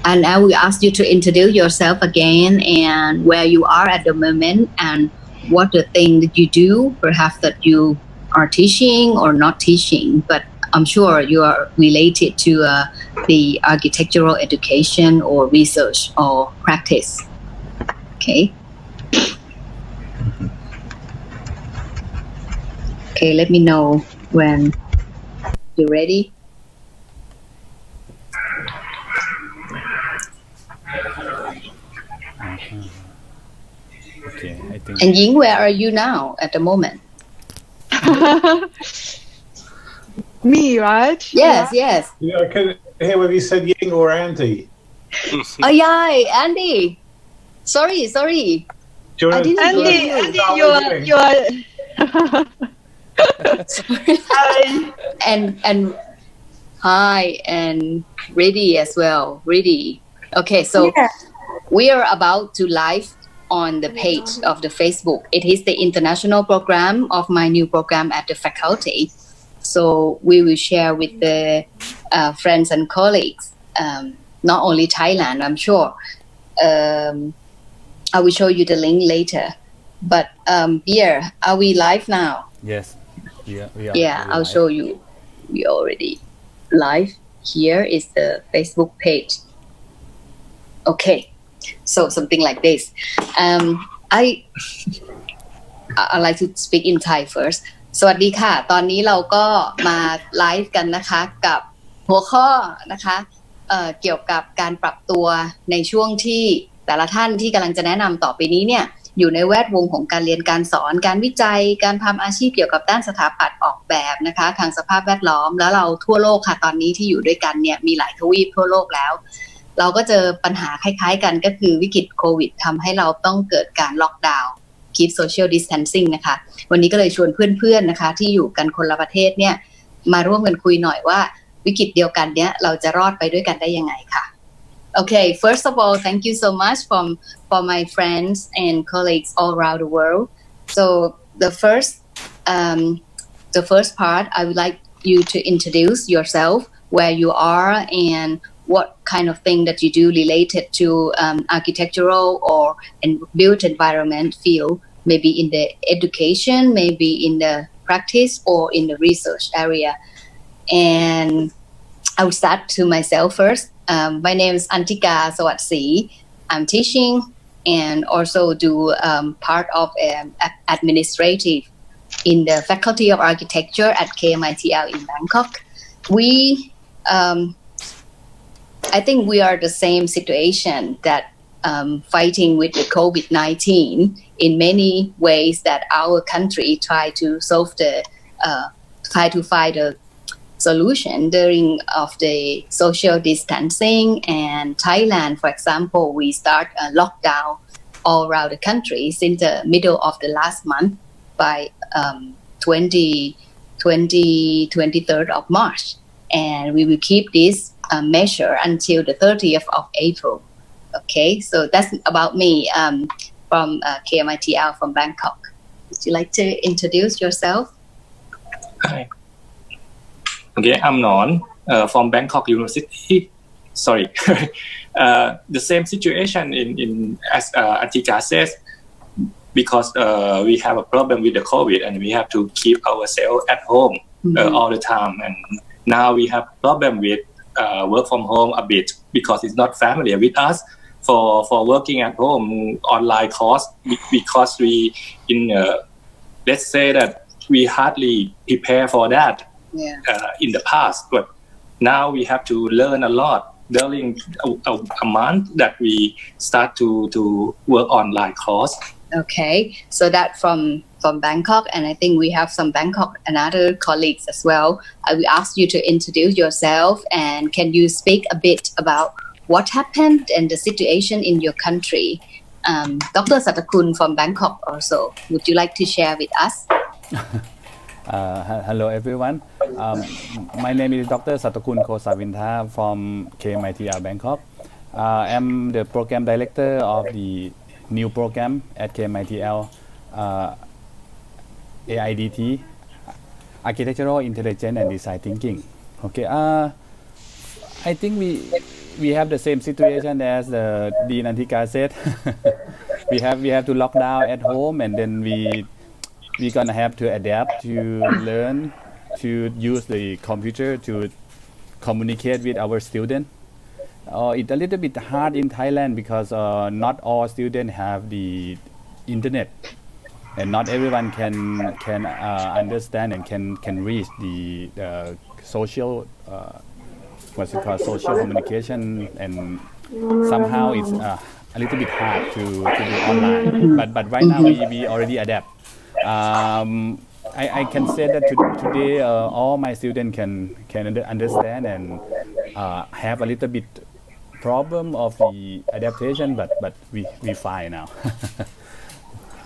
And I will ask you to introduce yourself again and where you are at the moment and what the thing that you do, perhaps that you are teaching or not teaching, but I'm sure you are related to the architectural education or research or practice. Okay. Okay, let me know when you're ready. Okay, I think. And Ying, where are you now at the moment? Me, right? Yes, yes. Yeah, I couldn't hear whether you said Ying or Andy. Oh yeah, Andy. Sorry. Do you I want didn't Andy, hear you. you are. Hi. And hi and ready as well. Ready. Okay, so Yeah. we are about to live on the page of the Facebook. It is the international program of my new program at the faculty. So we will share with the friends and colleagues, not only Thailand, I'm sure. I will show you the link later. But Pierre, are we live now? Yes. We are. Yeah, I'll show you. We already live. Here is the Facebook page. Okay, so something like this. I like to speak in Thai first. สวัสดีค่ะ ตอนนี้เราก็มาไลฟ์กันนะคะกับหัวข้อนะคะเกี่ยวกับการปรับตัวในช่วงที่แต่ละท่านที่กำลังจะแนะนำต่อไปนี้เนี่ยอยู่ในแวดวงของการเรียนการสอนการวิจัยการทำอาชีพเกี่ยวกับด้านสถาปัตย์ออกแบบนะคะทางสภาพแวดล้อมแล้วเราทั่วโลกค่ะตอนนี้ที่อยู่ด้วยกันเนี่ยมีหลายทวีปทั่วโลกแล้วเราก็เจอปัญหาคล้ายๆกันก็คือวิกฤตโควิดทำให้เราต้องเกิดการล็อกดาวน์ keep social distancing นะคะวันนี้ก็เลยชวนเพื่อนๆนะคะที่อยู่กันคนละประเทศเนี่ยมาร่วมกันคุยหน่อยว่าวิกฤตเดียวกันเนี้ยเราจะรอดไปด้วยกันได้ยังไงค่ะ Okay, first of all, thank you so much for my friends and colleagues all around the world. So the first part, I would like you to introduce yourself, where you are, and what kind of thing that you do related to architectural or built environment field, maybe in the education, maybe in the practice, or in the research area. And I will start to myself first. My name is Antika Sawatsi. I'm teaching and also do part of administrative in the Faculty of Architecture at KMITL in Bangkok. I think we are the same situation that fighting with the COVID-19 in many ways that our country try to find a solution during of the social distancing. And Thailand, for example, we start a lockdown all around the country since the middle of the last month by 23rd of March. And we will keep this measure until the 30th of April. Okay, so that's about me from KMITL from Bangkok. Would you like to introduce yourself? Hi. Okay, I'm Non from Bangkok University. Sorry. The same situation in as Atika says, because we have a problem with the COVID and we have to keep ourselves at home all the time. And now we have problem with work from home a bit because it's not familiar with us for working at home online course because we let's say that we hardly prepare for that in the past, but now we have to learn a lot during a month that we start to work online course. Okay, so that from Bangkok, and I think we have some Bangkok and other colleagues as well. I will ask you to introduce yourself, and can you speak a bit about what happened and the situation in your country? Dr. Satakun from Bangkok also, would you like to share with us? Hello everyone. My name is Dr. Satakun Kosawinta from KMITL Bangkok. I'm the program director of the new program at KMITL, AIDT, Architectural Intelligence and Design Thinking. Okay, I think we have the same situation as Dean Antika said. we have to lock down at home, and then we gonna have to adapt to learn to use the computer to communicate with our student. It's a little bit hard in Thailand because not all students have the internet, and not everyone can understand and can reach the social what's it called, social communication, and somehow it's a little bit hard to do online. But right now we already adapt. I can say that today all my students can understand and have a little bit problem of the adaptation, but we fine now.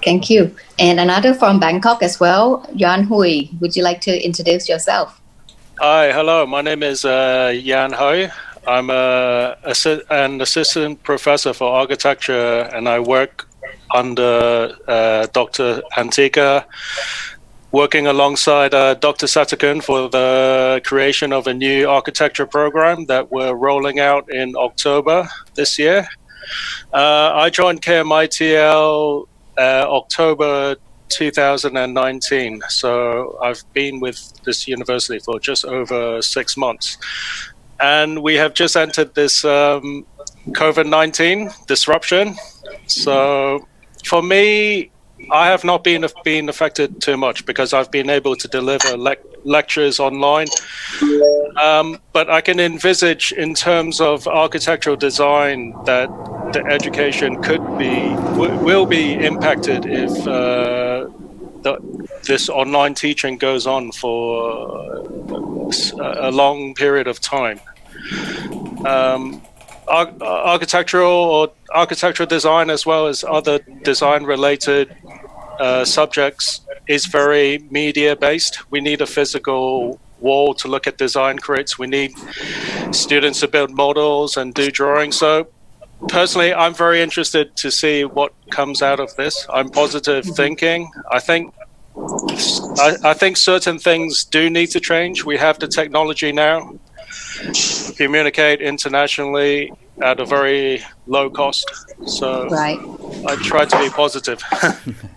Thank you. And another from Bangkok as well, Yan Hui. Would you like to introduce yourself? Hi, hello. My name is Yan Hui. I'm an assistant professor for architecture, and I work under Dr. Antika, working alongside Dr. Satakun for the creation of a new architecture program that we're rolling out in October this year. I joined KMITL October 2019, so I've been with this university for just over 6 months. And we have just entered this COVID-19 disruption. So for me, I have not been affected too much because I've been able to deliver lectures online. But I can envisage in terms of architectural design that the education will be impacted if this online teaching goes on for a long period of time. Architectural design, as well as other design related subjects, is very media based. We need a physical wall to look at design crits. We need students to build models and do drawings. So personally, I'm very interested to see what comes out of this. I'm positive thinking. I think certain things do need to change. We have the technology now to communicate internationally at a very low cost. So Right. I try to be positive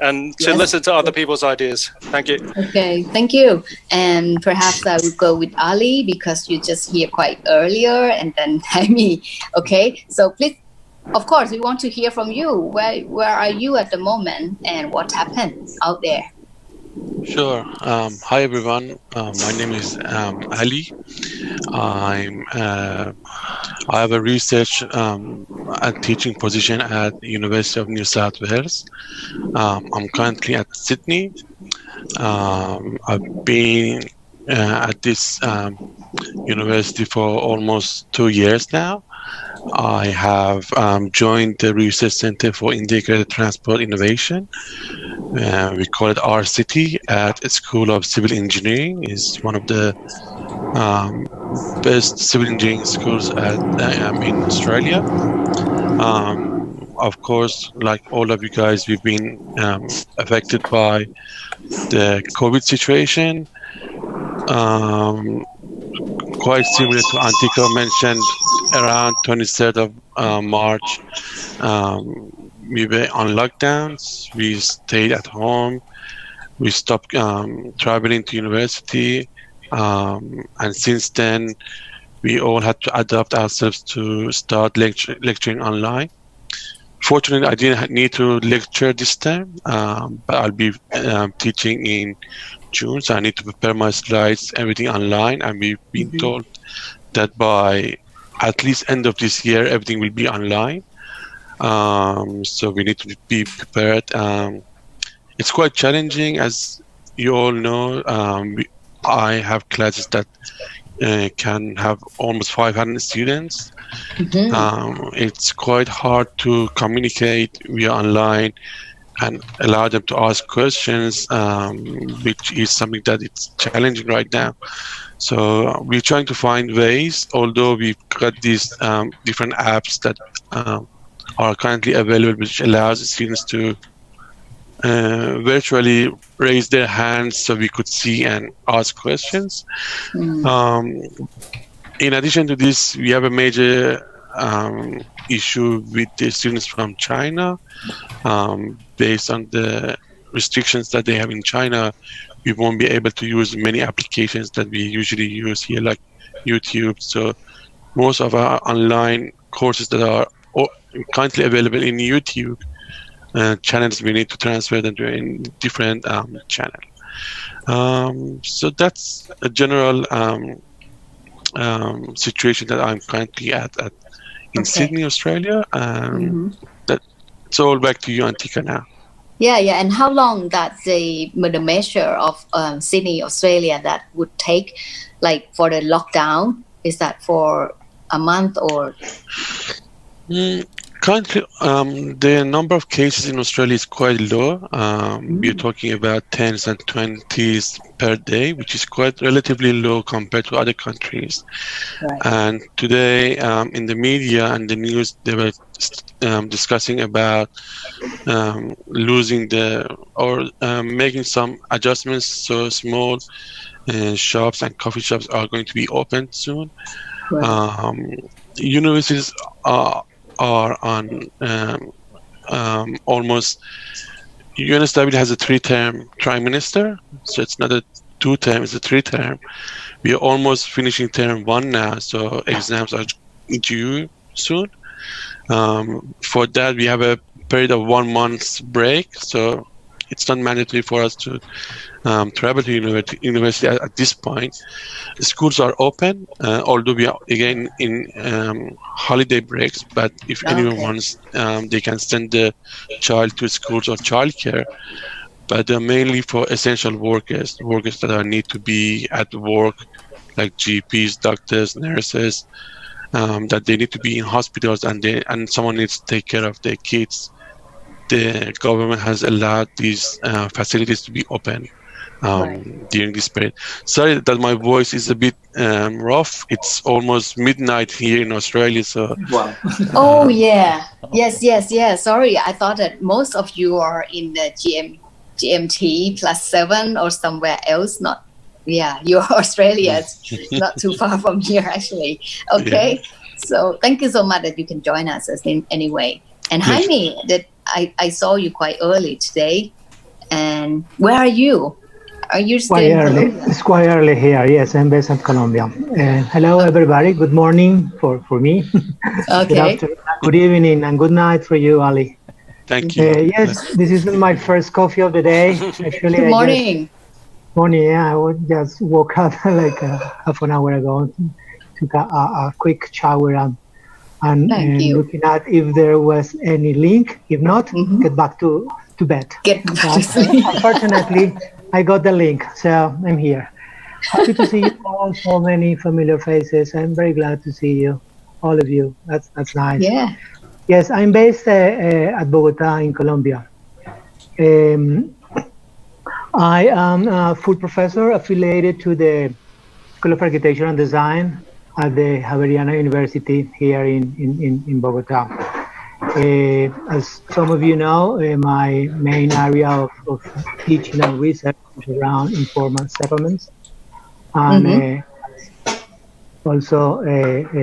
and to listen to other people's ideas. Thank you. Okay, thank you. And perhaps I will go with Ali because you just here quite earlier, and then me. Okay, so please, of course, we want to hear from you. Where are you at the moment, and what happened out there? Sure. Hi everyone. My name is Ali. I have a research and teaching position at the University of New South Wales. I'm currently at Sydney. I've been at this university for almost 2 years now. I have joined the Research Center for Integrated Transport Innovation. We call it RCT at the School of Civil Engineering. It's one of the best civil engineering schools in Australia. Of course, like all of you guys, we've been affected by the COVID situation. Quite similar to Antika mentioned, around 23rd of March, we were on lockdowns. We stayed at home. We stopped traveling to university. And since then, we all had to adapt ourselves to start lecturing online. Fortunately, I didn't need to lecture this time, but I'll be teaching in June, so I need to prepare my slides, everything online, and we've been told that by at least end of this year, everything will be online. So we need to be prepared. It's quite challenging, as you all know. I have classes that can have almost 500 students. It's quite hard to communicate via online and allow them to ask questions, which is something that it's challenging right now. So we're trying to find ways, although we've got these different apps that are currently available, which allows students to virtually raise their hands so we could see and ask questions. In addition to this, we have a major issue with the students from China. Based on the restrictions that they have in China, we won't be able to use many applications that we usually use here, like YouTube. So most of our online courses that are currently available in YouTube channels, we need to transfer them to a different channel. So that's a general situation that I'm currently at in Sydney, Australia. That's all back to you, Antika, now. Yeah. And how long that the measure of Sydney, Australia, that would take, like for the lockdown? Is that for a month or? Currently, the number of cases in Australia is quite low. We're talking about 10s and 20s per day, which is quite relatively low compared to other countries. Right. And today, in the media and the news, they were discussing about making some adjustments. So small shops and coffee shops are going to be open soon. Right. Universities are on almost. UNSW has a 3-term prime minister, so it's not a 2-term, it's a 3-term. We are almost finishing term 1 now, so exams are due soon. For that, we have a period of 1 month's break, so it's not mandatory for us to travel to university at this point. The schools are open, although we are again in holiday breaks, but if anyone wants, they can send the child to schools or childcare. But they're mainly for essential workers that need to be at work, like GPs, doctors, nurses, that they need to be in hospitals and someone needs to take care of their kids. The government has allowed these facilities to be open during this period. Sorry that my voice is a bit rough. It's almost midnight here in Australia, so. Wow. Oh yeah, yes. Sorry, I thought that most of you are in the GMT +7 or somewhere else. Not, you're Australia. It's not too far from here actually. Okay, so thank you so much that you can join us anyway. And Jaime, that I saw you quite early today. And where are you? Are you still in Colombia? It's quite early here. Yes, I'm based in Colombia. Hello, everybody. Good morning for me. Okay. Good afternoon, good evening, and good night for you, Ali. Thank you. Yes, this is my first coffee of the day. Actually, Good morning. I just woke up like half an hour ago. Took a quick shower and looking at if there was any link. If not, get back to bed. Get back to sleep. Unfortunately, I got the link, so I'm here. Happy to see you all, so many familiar faces. I'm very glad to see you, all of you. That's nice. Yeah. Yes, I'm based at Bogota in Colombia. I am a full professor affiliated to the School of Architecture and Design at the Javeriana University here in Bogota. As some of you know, my main area of teaching and research is around informal settlements. And also,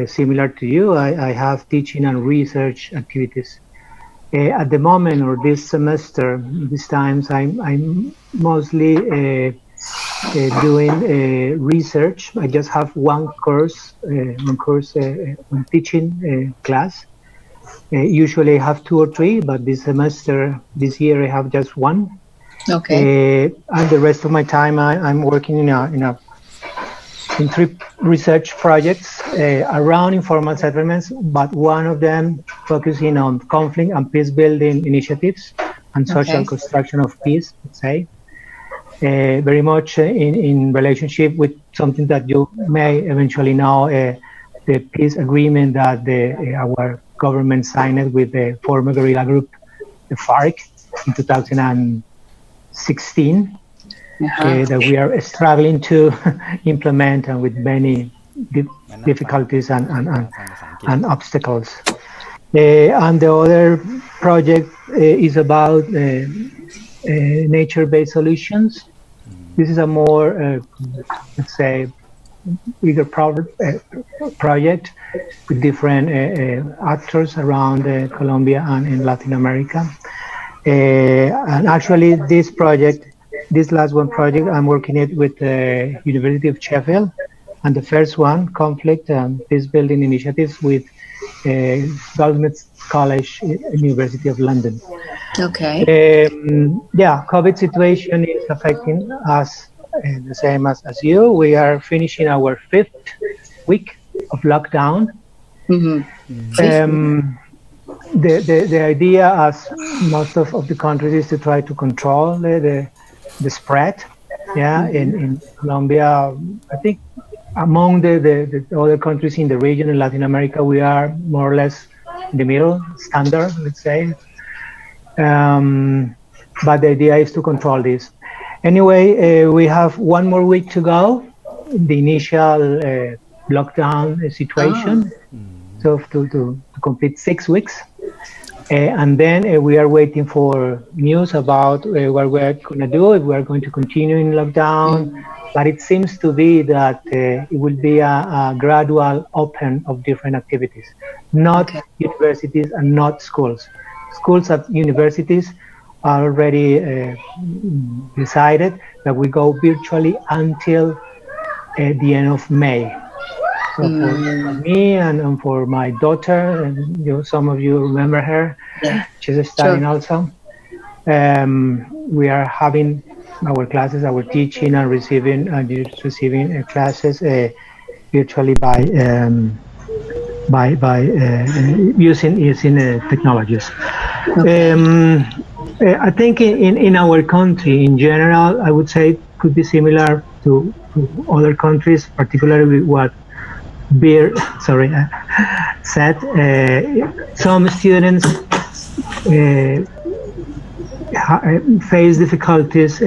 similar to you, I have teaching and research activities. At the moment, or this semester, these times, I'm mostly doing research. I just have one course, one teaching class. Usually I have 2 or 3, but this year I have just 1. Okay. And the rest of my time I'm working in 3 research projects around informal settlements, but one of them focusing on conflict and peace building initiatives and social construction of peace, let's say. Very much in relationship with something that you may eventually know, the peace agreement that our government signed with the former guerrilla group, the FARC, in 2016, that we are struggling to implement and with many difficulties and obstacles. And the other project is about nature-based solutions. This is a more, let's say, bigger project with different actors around Colombia and in Latin America. And actually, this last one project, I'm working it with the University of Sheffield, and the first one, Conflict and Peace Building Initiatives, with Goldsmiths College, University of London. Okay. COVID situation is affecting us the same as you. We are finishing our 5th week of lockdown. The idea, as most of the countries, is to try to control the spread. In Colombia, I think among the other countries in the region in Latin America, we are more or less in the middle, standard, let's say. But the idea is to control this. Anyway, we have one more week to go in the initial lockdown situation. So to complete 6 weeks. And then we are waiting for news about what we're going to do, if we're going to continue in lockdown. But it seems to be that it will be a gradual open of different activities, not universities and not schools. Schools and universities are already decided that we go virtually until the end of May. So for me and for my daughter, and some of you remember her, she's studying also. We are having our classes, our teaching and receiving classes virtually by using technologies. I think in our country in general, I would say it could be similar to other countries, particularly what Beer said. Some students face difficulties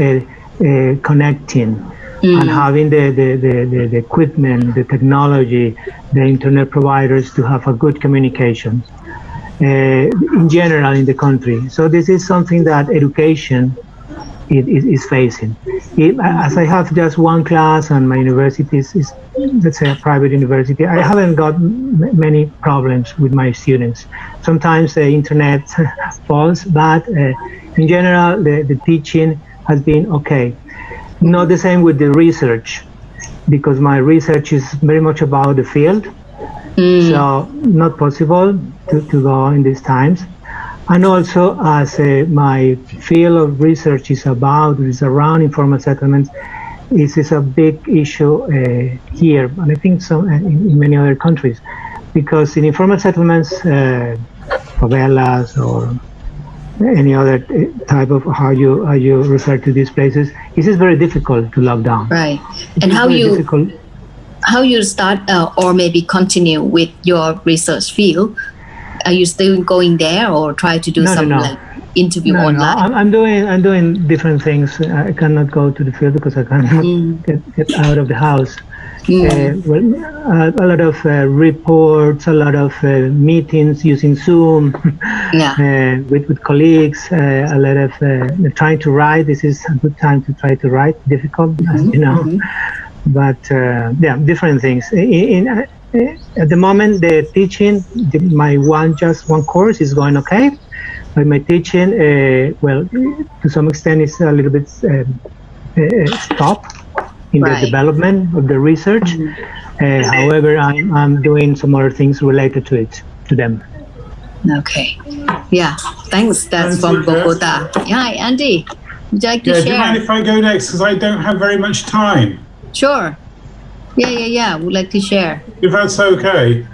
connecting and having the equipment, the technology, the internet providers to have a good communication in general in the country. So this is something that education is facing. As I have just one class and my university is, let's say, a private university, I haven't got many problems with my students. Sometimes the internet falls, but in general, the teaching has been okay. Not the same with the research, because my research is very much about the field. So not possible to go in these times. And also, as my field of research is around informal settlements, this is a big issue here, and I think so in many other countries, because in informal settlements, favelas or any other type of how you refer to these places, this is very difficult to lock down. Right, and how you start or maybe continue with your research field? Are you still going there or try to do like interview online? I'm doing different things. I cannot go to the field because I cannot get out of the house. A lot of reports, a lot of meetings using Zoom with colleagues, a lot of trying to write. This is a good time to try to write, difficult, as you know. But different things. At the moment, the teaching, my one course is going okay. But my teaching, to some extent, is a little bit stopped in the development of the research. However, I'm doing some other things related to them. Okay. Yeah. Thanks. That's from Bogota. Hi, Andy. Would you like to share? Do you mind if I go next? Because I don't have very much time. Sure. Yeah. Would like to share. If that's okay.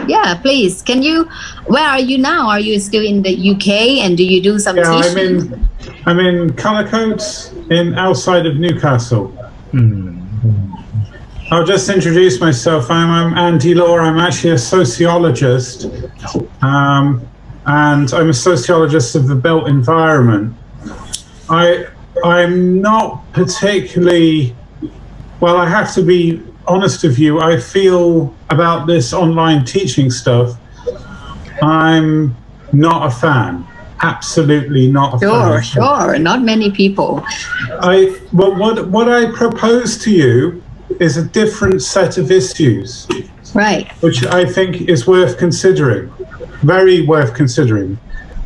Yeah, please. Can you? Where are you now? Are you still in the UK? And do you do some teaching? I'm in Cullercoats, outside of Newcastle. I'll just introduce myself. I'm Andy Law. I'm actually a sociologist, and I'm a sociologist of the built environment. I'm not particularly. Well, I have to be honest with you. I feel about this online teaching stuff, I'm not a fan. Absolutely not a fan. Sure. Not many people. What I propose to you is a different set of issues, Right. which I think is worth considering, very worth considering.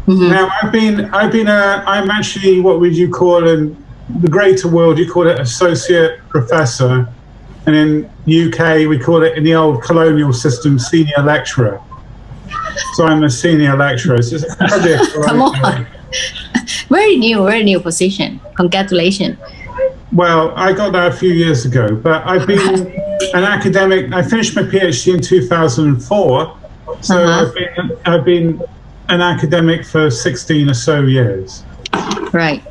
Now, I'm actually, what would you call in the greater world, you call it associate professor, and in UK, we call it in the old colonial system, senior lecturer. So I'm a senior lecturer. It's just probably a Come on. Very new position. Congratulations. Well, I got that a few years ago, but I've been an academic. I finished my PhD in 2004, so I've been an academic for 16 or so years. Right.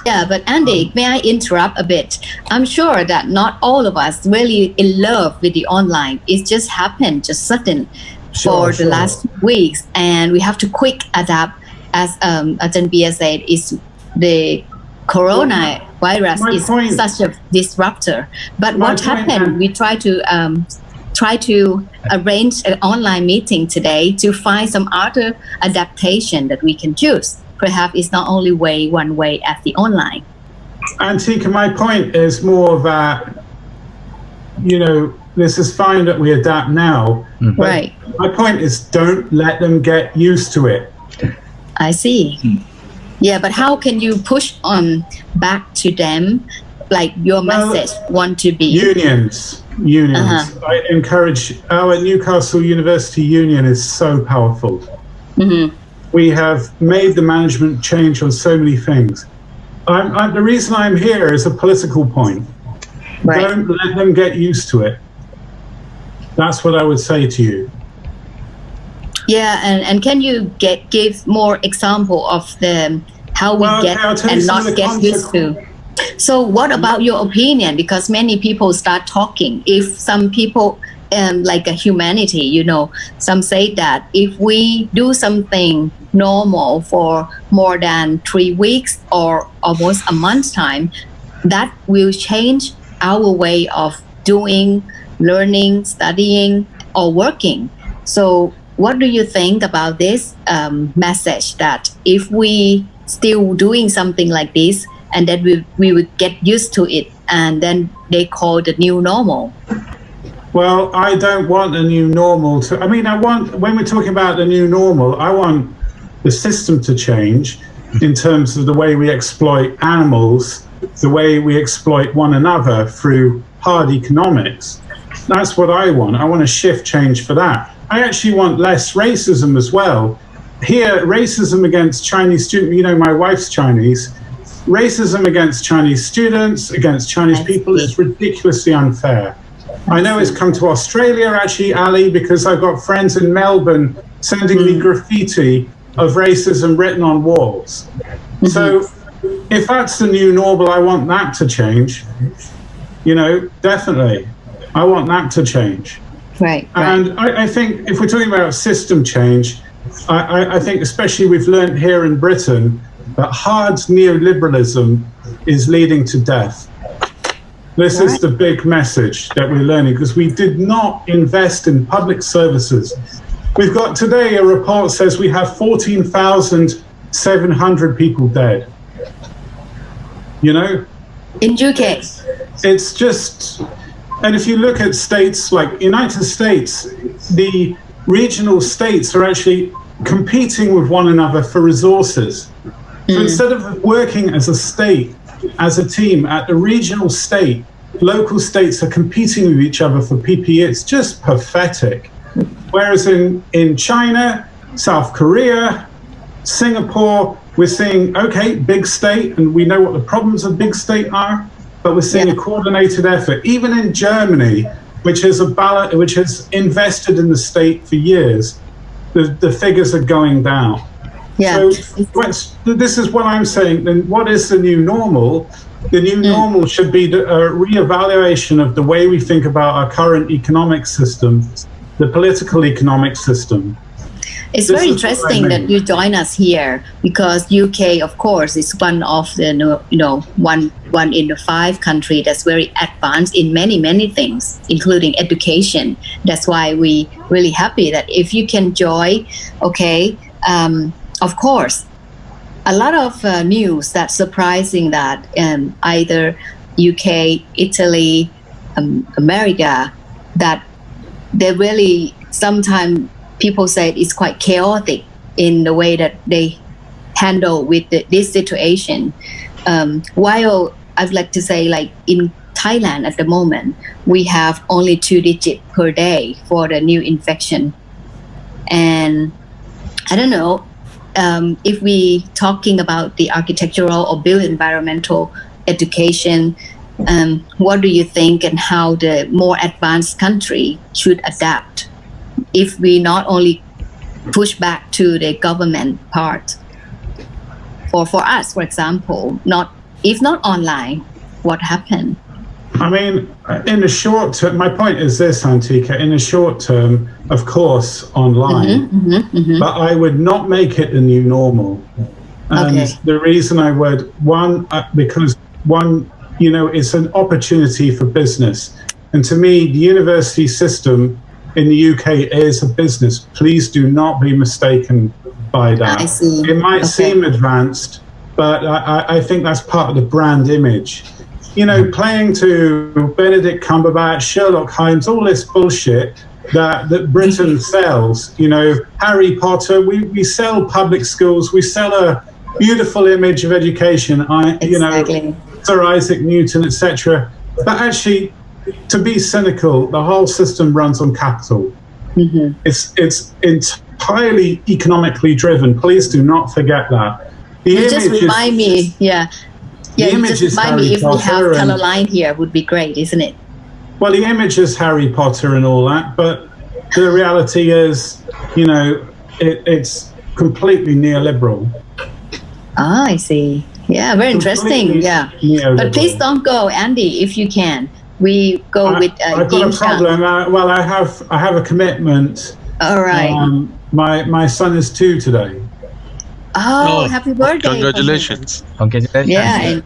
Yeah, but Andy, may I interrupt a bit? I'm sure that not all of us really in love with the online. It just happened, just sudden for the last weeks, and we have to quick adapt. As Ajan said, is the coronavirus is such a disruptor. But what happened? We try to arrange an online meeting today to find some other adaptation that we can choose. Perhaps it's not only one way as the online. Antika, my point is more that, this is fine that we adapt now. Right. My point is don't let them get used to it. I see. Yeah, but how can you push on back to them, like your message want to be? Unions. I encourage, our Newcastle University Union is so powerful. We have made the management change on so many things. The reason I'm here is a political point. Right. Don't let them get used to it. That's what I would say to you. Yeah, and can you give more example of how we get and not get used to? So what about your opinion? Because many people start talking. If some people, like a humanity, some say that if we do something normal for more than 3 weeks or almost a month's time, that will change our way of doing, learning, studying, or working. So what do you think about this message that if we still doing something like this and then we would get used to it and then they call the new normal? Well, I don't want a new normal when we're talking about the new normal, I want the system to change in terms of the way we exploit animals, the way we exploit one another through hard economics. That's what I want. I want a shift change for that. I actually want less racism as well. Here, racism against Chinese students, my wife's Chinese, racism against Chinese students, against Chinese people is ridiculously unfair. I know it's come to Australia, actually, Ali, because I've got friends in Melbourne sending me graffiti of racism written on walls. So if that's the new normal, I want that to change. Definitely. I want that to change. Right. And I think if we're talking about system change, I think especially we've learned here in Britain that hard neoliberalism is leading to death. This is the big message that we're learning because we did not invest in public services. We've got today a report says we have 14,700 people dead. In UK. It's just... And if you look at states like United States, the regional states are actually competing with one another for resources. So instead of working as a state, as a team at the regional state, local states are competing with each other for PPE. It's just pathetic. Whereas in China, South Korea, Singapore, we're seeing, big state, and we know what the problems of big state are. But we're seeing a coordinated effort. Even in Germany, which has invested in the state for years, the figures are going down. Yeah. So this is what I'm saying. Then what is the new normal? The new normal should be a reevaluation of the way we think about our current economic system, the political economic system. It's very interesting that you join us here because UK, of course, is one of the one in the 5 country that's very advanced in many things, including education. That's why we really happy that if you can join. Of course, a lot of news that's surprising that either UK, Italy, America, that they really, sometimes people say it's quite chaotic in the way that they handle with this situation. While I'd like to say, like in Thailand at the moment, we have only 2 digits per day for the new infection. And I don't know, if we talking about the architectural or built environmental education, what do you think and how the more advanced country should adapt if we not only push back to the government part? Or for us, for example, if not online, what happened? I mean, in the short term, my point is this, Antika, in the short term, of course, online, but I would not make it the new normal. And the reason I would, because it's an opportunity for business. And to me, the university system in the UK is a business. Please do not be mistaken by that. I see. It might seem advanced, but I think that's part of the brand image. Playing to Benedict Cumberbatch, Sherlock Holmes, all this bullshit that Britain sells. Harry Potter, we sell public schools, we sell a beautiful image of education, Sir Isaac Newton, etc. But actually, to be cynical, the whole system runs on capital. It's entirely economically driven. Please do not forget that. You just remind me, if we have Caroline here, would be great, isn't it? Well, the image is Harry Potter and all that, but the reality is, it's completely neoliberal. Ah, I see. Yeah, very interesting. Yeah, but please don't go, Andy, if you can. We go with I've got a problem. I have a commitment. All right. My son is 2 today. Oh, happy birthday! Congratulations! Yeah.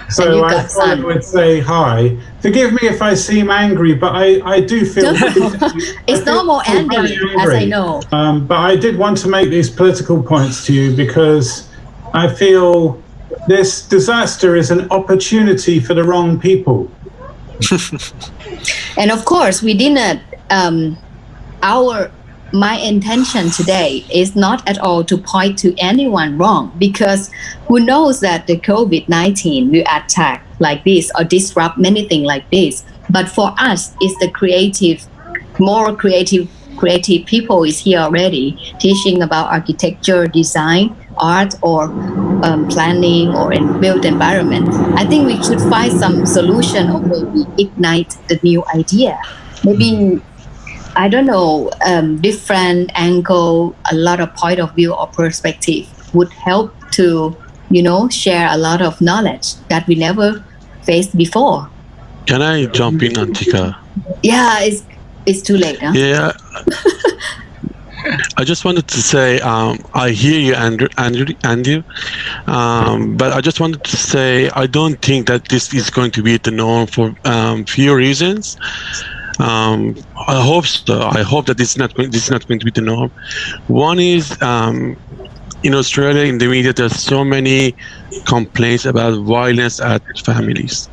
So I thought I would say hi. Forgive me if I seem angry, but I do feel. It's normal, Andy, as I know. But I did want to make these political points to you because I feel this disaster is an opportunity for the wrong people. And of course, we didn't. My intention today is not at all to point to anyone wrong, because who knows that the COVID-19 will attack like this or disrupt many things like this. But for us, it's the more creative people is here already, teaching about architecture, design, art, or planning or in built environment. I think we should find some solution or maybe ignite the new idea. Maybe, I don't know, different angle, a lot of point of view or perspective would help to, share a lot of knowledge that we never faced before. Can I jump in, Antika? Yeah, it's too late, huh? Yeah. I just wanted to say, I hear you, Andrew, but I just wanted to say, I don't think that this is going to be the norm for few reasons. I hope so. I hope that this is not going to be the norm. One is, in Australia, in the media, there's so many complaints about violence at families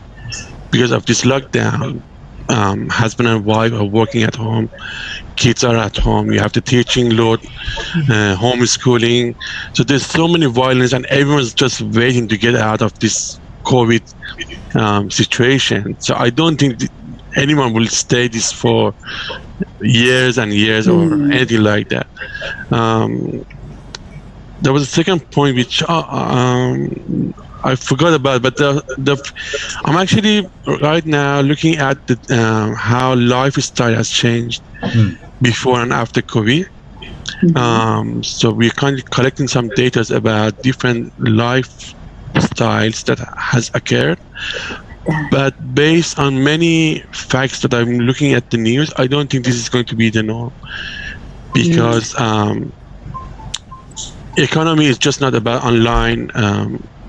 because of this lockdown. Husband and wife are working at home, kids are at home, you have the teaching load, homeschooling. So there's so many violence and everyone's just waiting to get out of this COVID situation. So I don't think anyone will stay this for years and years or anything like that. There was a second point which I forgot about, but I'm actually right now looking at how lifestyle has changed before and after COVID. So we're kind of collecting some data about different lifestyles that has occurred. But based on many facts that I'm looking at the news, I don't think this is going to be the norm, because economy is just not about online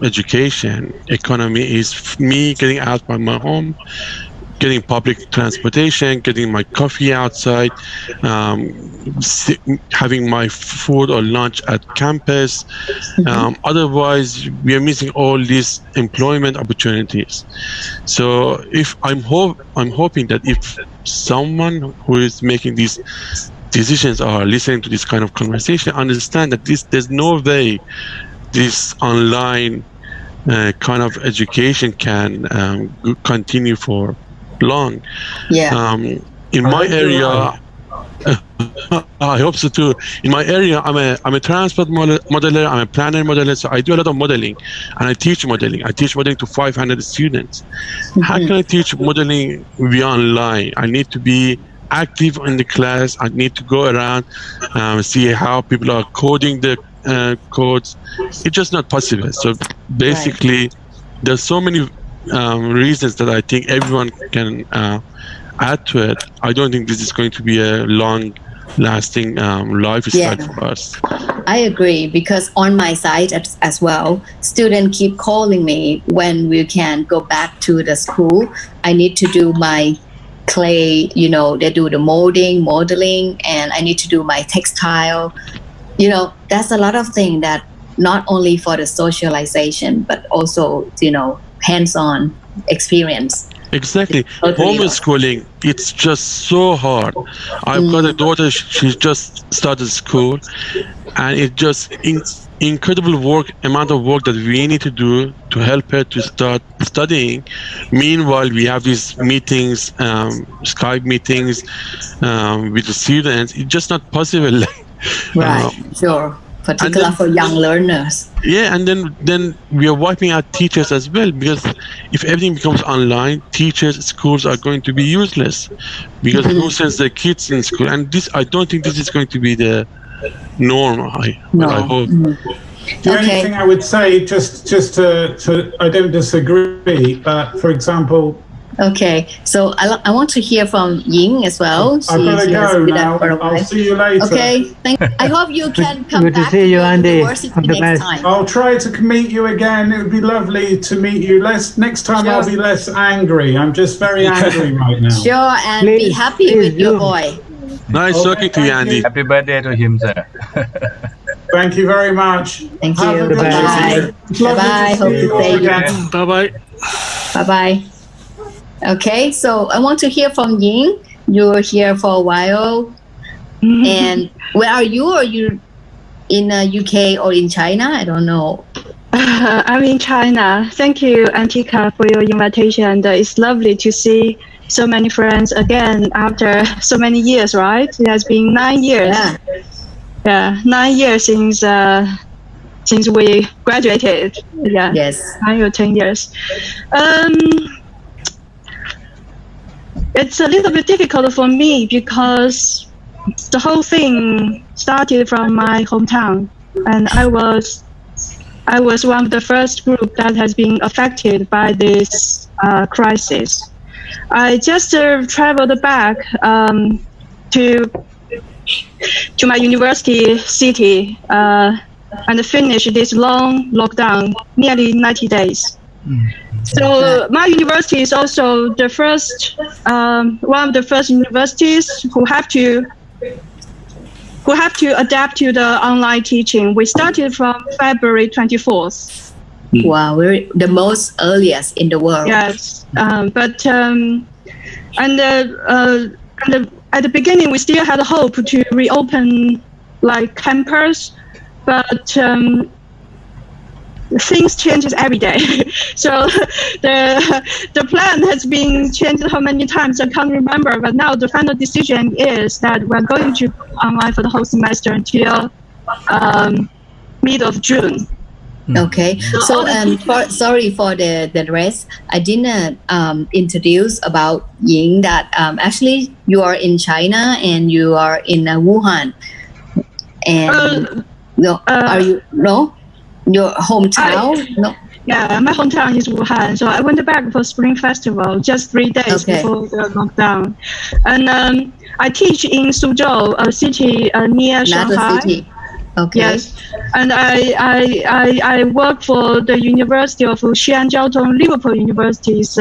education. Economy is me getting out from my home, getting public transportation, getting my coffee outside, having my food or lunch at campus. Otherwise, we are missing all these employment opportunities. So, if I'm hoping that if someone who is making these decisions are listening to this kind of conversation, understand that there's no way this online kind of education can continue for long. In my area, I hope so too. In my area, I'm a transport modeler, I'm a planner modeler, so I do a lot of modeling, and I teach modeling. I teach modeling to 500 students. How can I teach modeling via online? I need to be active in the class. I need to go around, see how people are coding the codes. It's just not possible. So basically, there's so many reasons that I think everyone can add to it. I don't think this is going to be a long-lasting lifestyle for us. I agree, because on my side as well, students keep calling me when we can go back to the school. I need to do my clay, they do the modeling, and I need to do my textile. That's a lot of things that not only for the socialization, but also, hands-on experience. Exactly. Homeschooling, it's just so hard. I've got a daughter, she's just started school, and it's just incredible amount of work that we need to do to help her to start studying. Meanwhile, we have these meetings, Skype meetings with the students. It's just not possible. Right, sure. Particularly for young learners. Yeah, and then we are wiping out teachers as well, because if everything becomes online, teachers, schools are going to be useless, because who sends their kids in school? And I don't think this is going to be the norm. I hope. The only thing I would say, just to I don't disagree, but for example. Okay, so I want to hear from Ying as well. I've got to go now. I'll see you later. Okay, I hope you can come Good to back see you, to the Andy. university next time. I'll try to meet you again. It would be lovely to meet you. Next time I'll be less angry. I'm just very angry right now. Sure, and be happy with your boy. Nice talking to you, Andy. Happy birthday to him, sir. Thank you very much. Thank you. Have a good Bye. day. Bye. Hope to see you again. Bye-bye. Bye-bye. Okay, so I want to hear from Ying. You were here for a while. And where are you? Are you in UK or in China? I don't know. I'm in China. Thank you, Antika, for your invitation. It's lovely to see so many friends again after so many years, right? It has been 9 years. Yeah, 9 years since we graduated. Yeah. Yes. 9 or 10 years. It's a little bit difficult for me because the whole thing started from my hometown, and I was one of the first group that has been affected by this crisis. I just traveled back to my university city and finished this long lockdown, nearly 90 days. So my university is also the first, one of the first universities who have to adapt to the online teaching. We started from February 24th. Wow, we're the most earliest in the world. Yes, but at the beginning we still had hope to reopen like campus, but things changes every day. So the plan has been changed how many times I can't remember, but now the final decision is that we're going to online for the whole semester until mid of June. Okay, so sorry for the rest. I didn't introduce about Ying that actually you are in China and you are in Wuhan, and are you your hometown? No. Yeah, my hometown is Wuhan. So I went back for Spring Festival just 3 days before the lockdown. And I teach in Suzhou, a city near Shanghai. City. Okay. Yes. And I work for the University of Xi'an Jiaotong Liverpool University's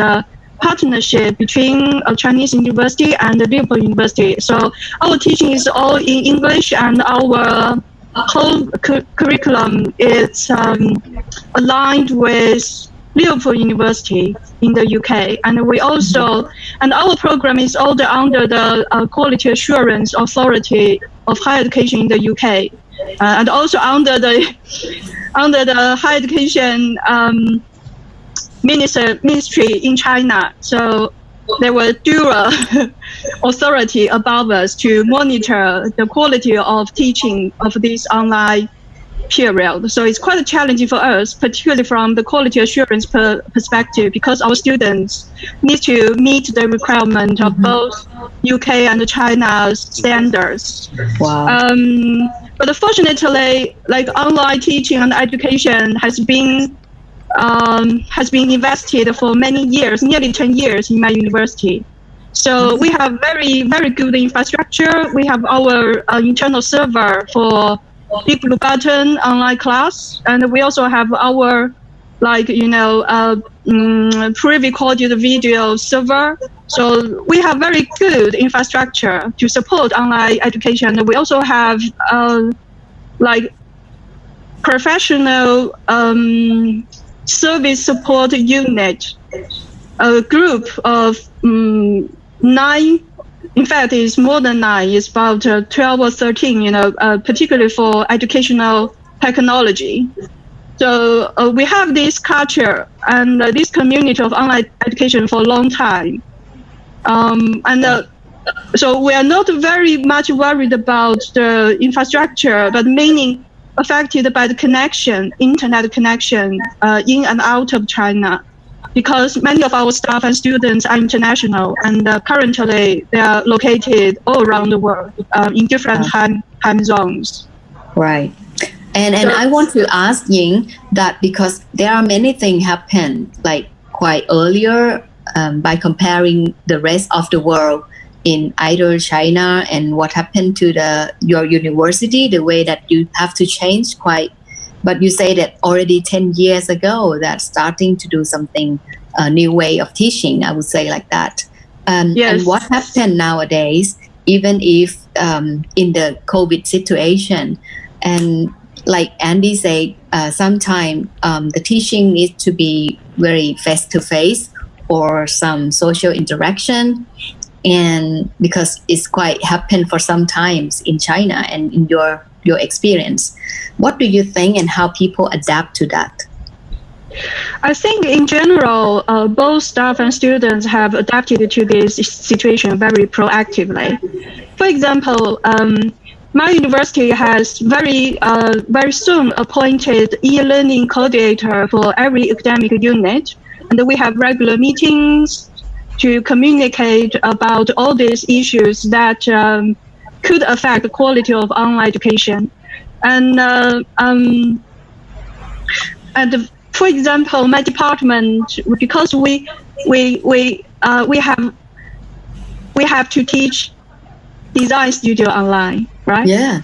partnership between a Chinese university and the Liverpool University. So our teaching is all in English, and our whole curriculum is aligned with Liverpool University in the UK, and we also and our program is all under the Quality Assurance Authority of Higher Education in the UK, and also under the Higher Education Ministry in China. So there were dual authority above us to monitor the quality of teaching of this online period. So it's quite challenging for us, particularly from the quality assurance perspective, because our students need to meet the requirement of both UK and China's standards. Wow. But fortunately, like online teaching and education has been invested for many years, nearly 10 years in my university. So we have very, very good infrastructure. We have our internal server for Big Blue Button online class, and we also have our pre-recorded video server. So we have very good infrastructure to support online education. We also have professional service support unit, a group of 9. In fact, it's more than 9. It's about 12 or 13, particularly for educational technology. So we have this culture and this community of online education for a long time. So we are not very much worried about the infrastructure, but mainly affected by the connection, internet connection in and out of China. Because many of our staff and students are international, and currently they are located all around the world in different time zones. Right. And I want to ask Ying that because there are many things happen like quite earlier by comparing the rest of the world in either China and what happened to your university, the way that you have to change quite. But you say that already 10 years ago that starting to do something, a new way of teaching, I would say like that. Yes. And what happened nowadays, even if in the COVID situation, and like Andy said, sometimes the teaching needs to be very face-to-face or some social interaction. And because it's quite happened for some times in China and in your experience, what do you think and how people adapt to that? I think in general, both staff and students have adapted to this situation very proactively. For example, my university has very soon appointed e-learning coordinator for every academic unit, and we have regular meetings to communicate about all these issues that could affect the quality of online education. And for example, my department, because we have to teach design studio online, right? Yeah.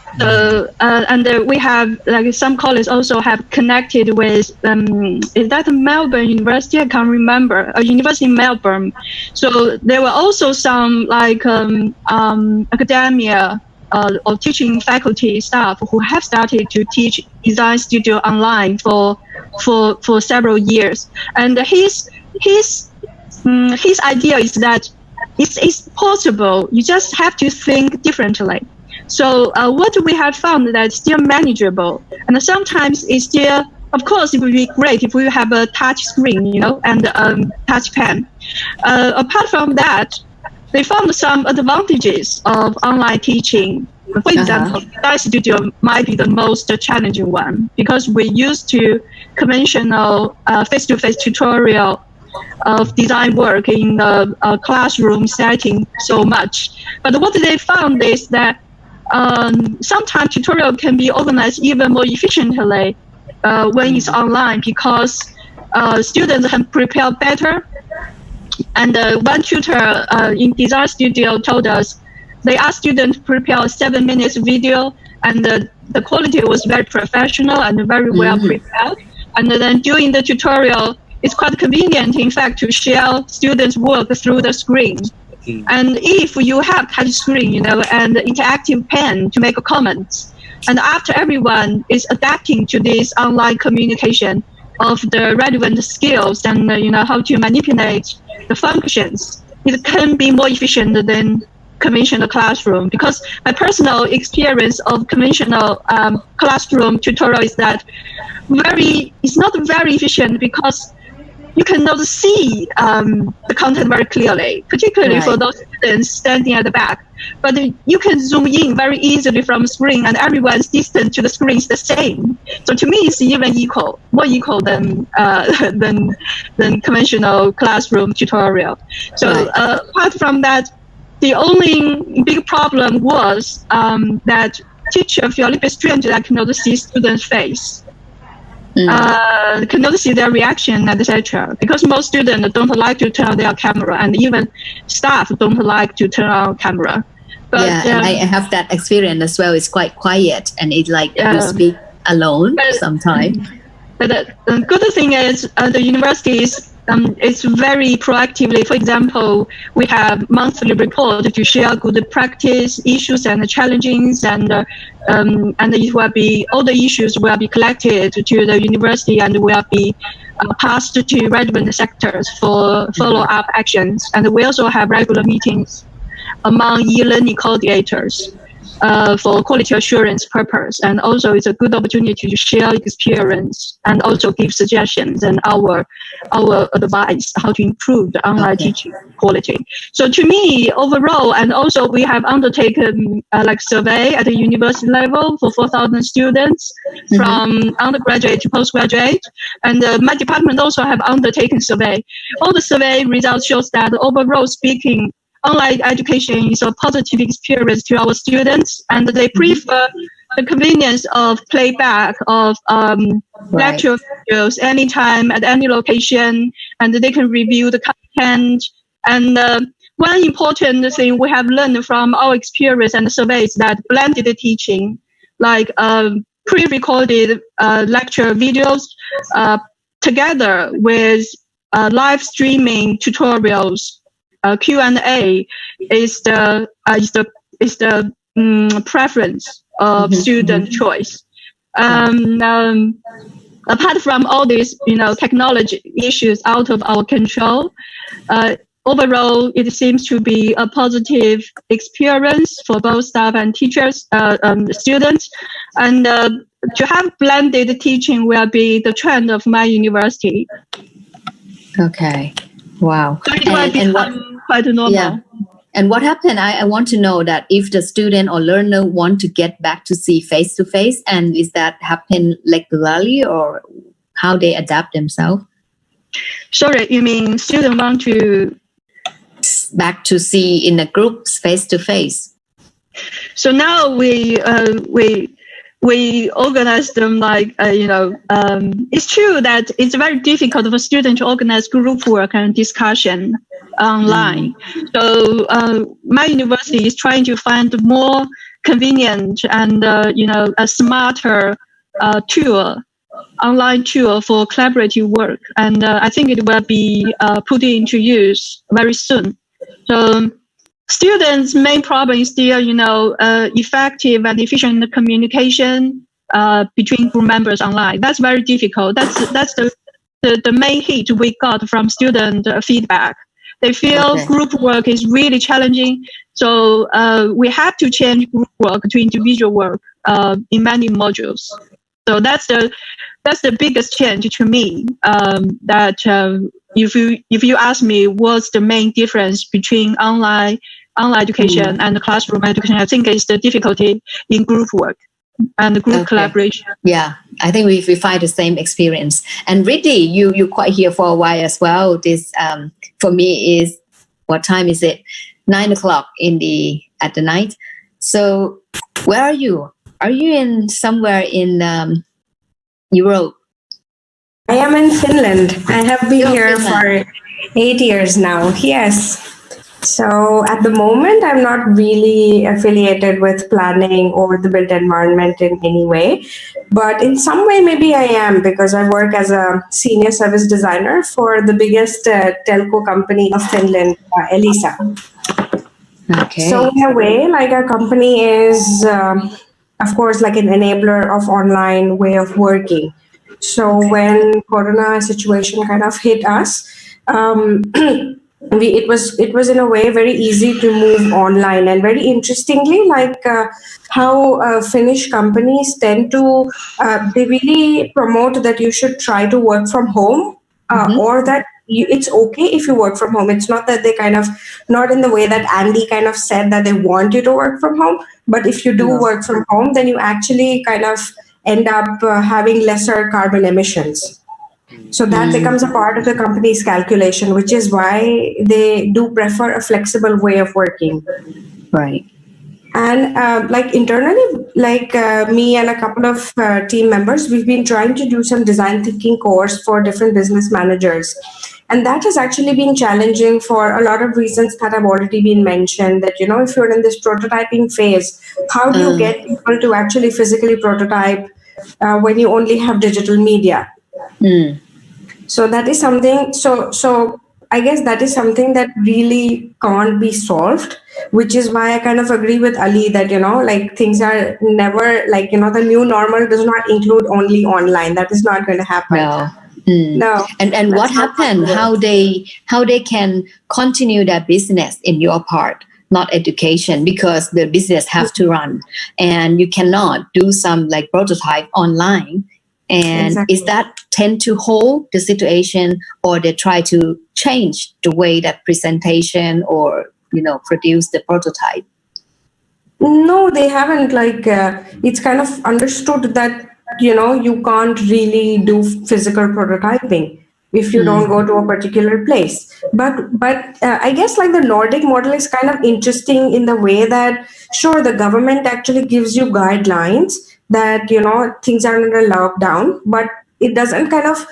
And we have like some colleagues also have connected with is that Melbourne University? I can't remember. A university in Melbourne. So there were also some academia or teaching faculty staff who have started to teach design studio online for several years. And his idea is that it's possible. You just have to think differently. So what we have found that it's still manageable, and sometimes it's still, of course, it would be great if we have a touch screen, and touch pen. Apart from that, they found some advantages of online teaching. For example, Design Studio might be the most challenging one because we used to conventional face-to-face tutorial of design work in the classroom setting so much. But what they found is that sometimes tutorial can be organized even more efficiently when it's online because students can prepare better. And one tutor in Design Studio told us they asked students to prepare a 7 minutes video, and the quality was very professional and very well prepared. And then during the tutorial, it's quite convenient, in fact, to share students' work through the screen. And if you have touch screen, and interactive pen to make comments, and after everyone is adapting to this online communication of the relevant skills and how to manipulate the functions, it can be more efficient than conventional classroom. Because my personal experience of conventional classroom tutorial is that it's not very efficient because you cannot see the content very clearly, particularly for those students standing at the back. But you can zoom in very easily from the screen, and everyone's distance to the screen is the same. So to me, it's even more equal than conventional classroom tutorial. So apart from that, the only big problem was that teacher feel a little bit strange that I cannot see students' face. Cannot see their reaction, etc. Because most students don't like to turn on their camera, and even staff don't like to turn on camera. But, and I have that experience as well. It's quite quiet, and it's like you speak alone sometimes. But the good thing is the universities it's very proactively. For example, we have monthly report to share good practice issues and challenges, and it will be all the issues will be collected to the university and will be passed to relevant sectors for follow-up actions. And we also have regular meetings among e-learning coordinators for quality assurance purpose, and also it's a good opportunity to share experience and also give suggestions and our advice how to improve the online teaching quality. So to me, overall, and also we have undertaken survey at the university level for 4,000 students from undergraduate to postgraduate, and my department also have undertaken survey. All the survey results shows that overall speaking, online education is a positive experience to our students, and they prefer the convenience of playback of lecture videos anytime at any location, and they can review the content. And one important thing we have learned from our experience and surveys that blended teaching, like pre-recorded lecture videos together with live streaming tutorials. Q&A is the preference of student choice. Apart from all these, technology issues out of our control, overall, it seems to be a positive experience for both staff and teachers, students, and to have blended teaching will be the trend of my university. Okay. Wow. So it will become quite normal. Yeah. And what happened? I want to know that if the student or learner want to get back to see face to face, and is that happen regularly, or how they adapt themselves? Sorry, you mean student want to back to see in the groups face to face? So now we organize them it's true that it's very difficult for students to organize group work and discussion online. So my university is trying to find more convenient and a smarter online tool for collaborative work, and I think it will be put into use very soon. So students' main problem is still, effective and efficient communication between group members online. That's very difficult. That's the main hit we got from student feedback. They feel group work is really challenging. So we have to change group work to individual work in many modules. So that's the biggest change to me. That if you ask me what's the main difference between online education and classroom education, I think it's the difficulty in group work and group collaboration. Yeah, I think we find the same experience. And Riddhi, you quite here for a while as well. This for me is, what time is it? 9 o'clock at the night. So where are you? Are you in somewhere in Europe? I am in Finland. I have been here for 8 years now. Yes. So at the moment, I'm not really affiliated with planning or the built environment in any way, but in some way, maybe I am, because I work as a senior service designer for the biggest telco company of Finland, Elisa. Okay. So in a way, like our company is, of course, like an enabler of online way of working. So when Corona situation kind of hit us, it was in a way very easy to move online, and very interestingly, like how Finnish companies tend to they really promote that you should try to work from home, or that it's okay if you work from home. It's not that they kind of, not in the way that Andy kind of said that they want you to work from home, but if you do work from home, then you actually kind of end up having lesser carbon emissions. So that becomes a part of the company's calculation, which is why they do prefer a flexible way of working. Right. And like internally, like me and a couple of team members, we've been trying to do some design thinking course for different business managers. And that has actually been challenging for a lot of reasons that have already been mentioned, that, you know, if you're in this prototyping phase, how do you get people to actually physically prototype when you only have digital media? So that is something, so I guess that is something that really can't be solved, which is why I kind of agree with Ali that, you know, like things are never like, you know, the new normal does not include only online. That is not going to happen. No. No. And what happened? How they can continue their business in your part, not education, because the business have to run, and you cannot do some like prototype online. And is that tend to hold the situation, or they try to change the way that presentation or, you know, produce the prototype? No, they haven't. Like it's kind of understood that, you know, you can't really do physical prototyping if you don't go to a particular place. But I guess like the Nordic model is kind of interesting in the way that, sure, the government actually gives you guidelines that, you know, things are under lockdown, but it doesn't kind of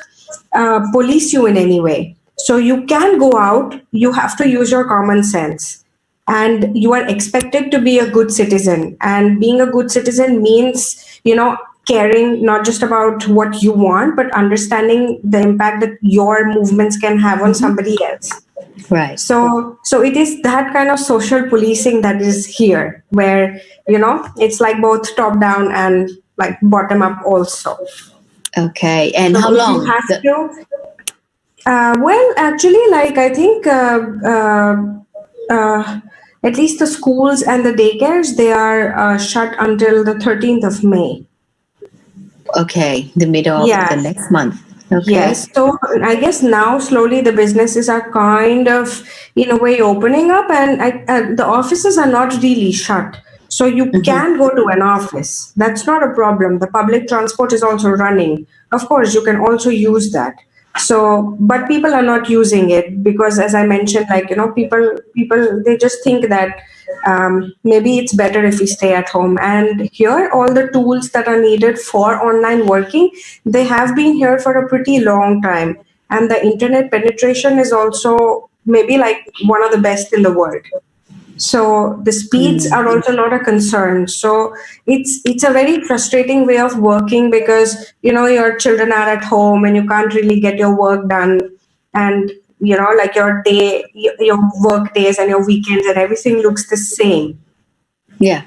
police you in any way. So you can go out, you have to use your common sense, and you are expected to be a good citizen. And being a good citizen means, you know, caring not just about what you want, but understanding the impact that your movements can have on somebody else. Right. So it is that kind of social policing that is here, where, you know, it's like both top down and like bottom up also. Okay. And So how if long? you have to, well, actually, like I think at least the schools and the daycares, they are shut until the 13th of May. Okay, the middle of the next month. Okay. Yes. So I guess now slowly the businesses are kind of, in a way, opening up, and the offices are not really shut. So you can go to an office. That's not a problem. The public transport is also running. Of course, you can also use that. So, but people are not using it because, as I mentioned, like, you know, people, they just think that maybe it's better if we stay at home. And here, all the tools that are needed for online working, they have been here for a pretty long time. And the internet penetration is also maybe like one of the best in the world. So the speeds are also not a concern. So it's a very frustrating way of working because, you know, your children are at home and you can't really get your work done. And, you know, like your work days and your weekends and everything looks the same. Yeah.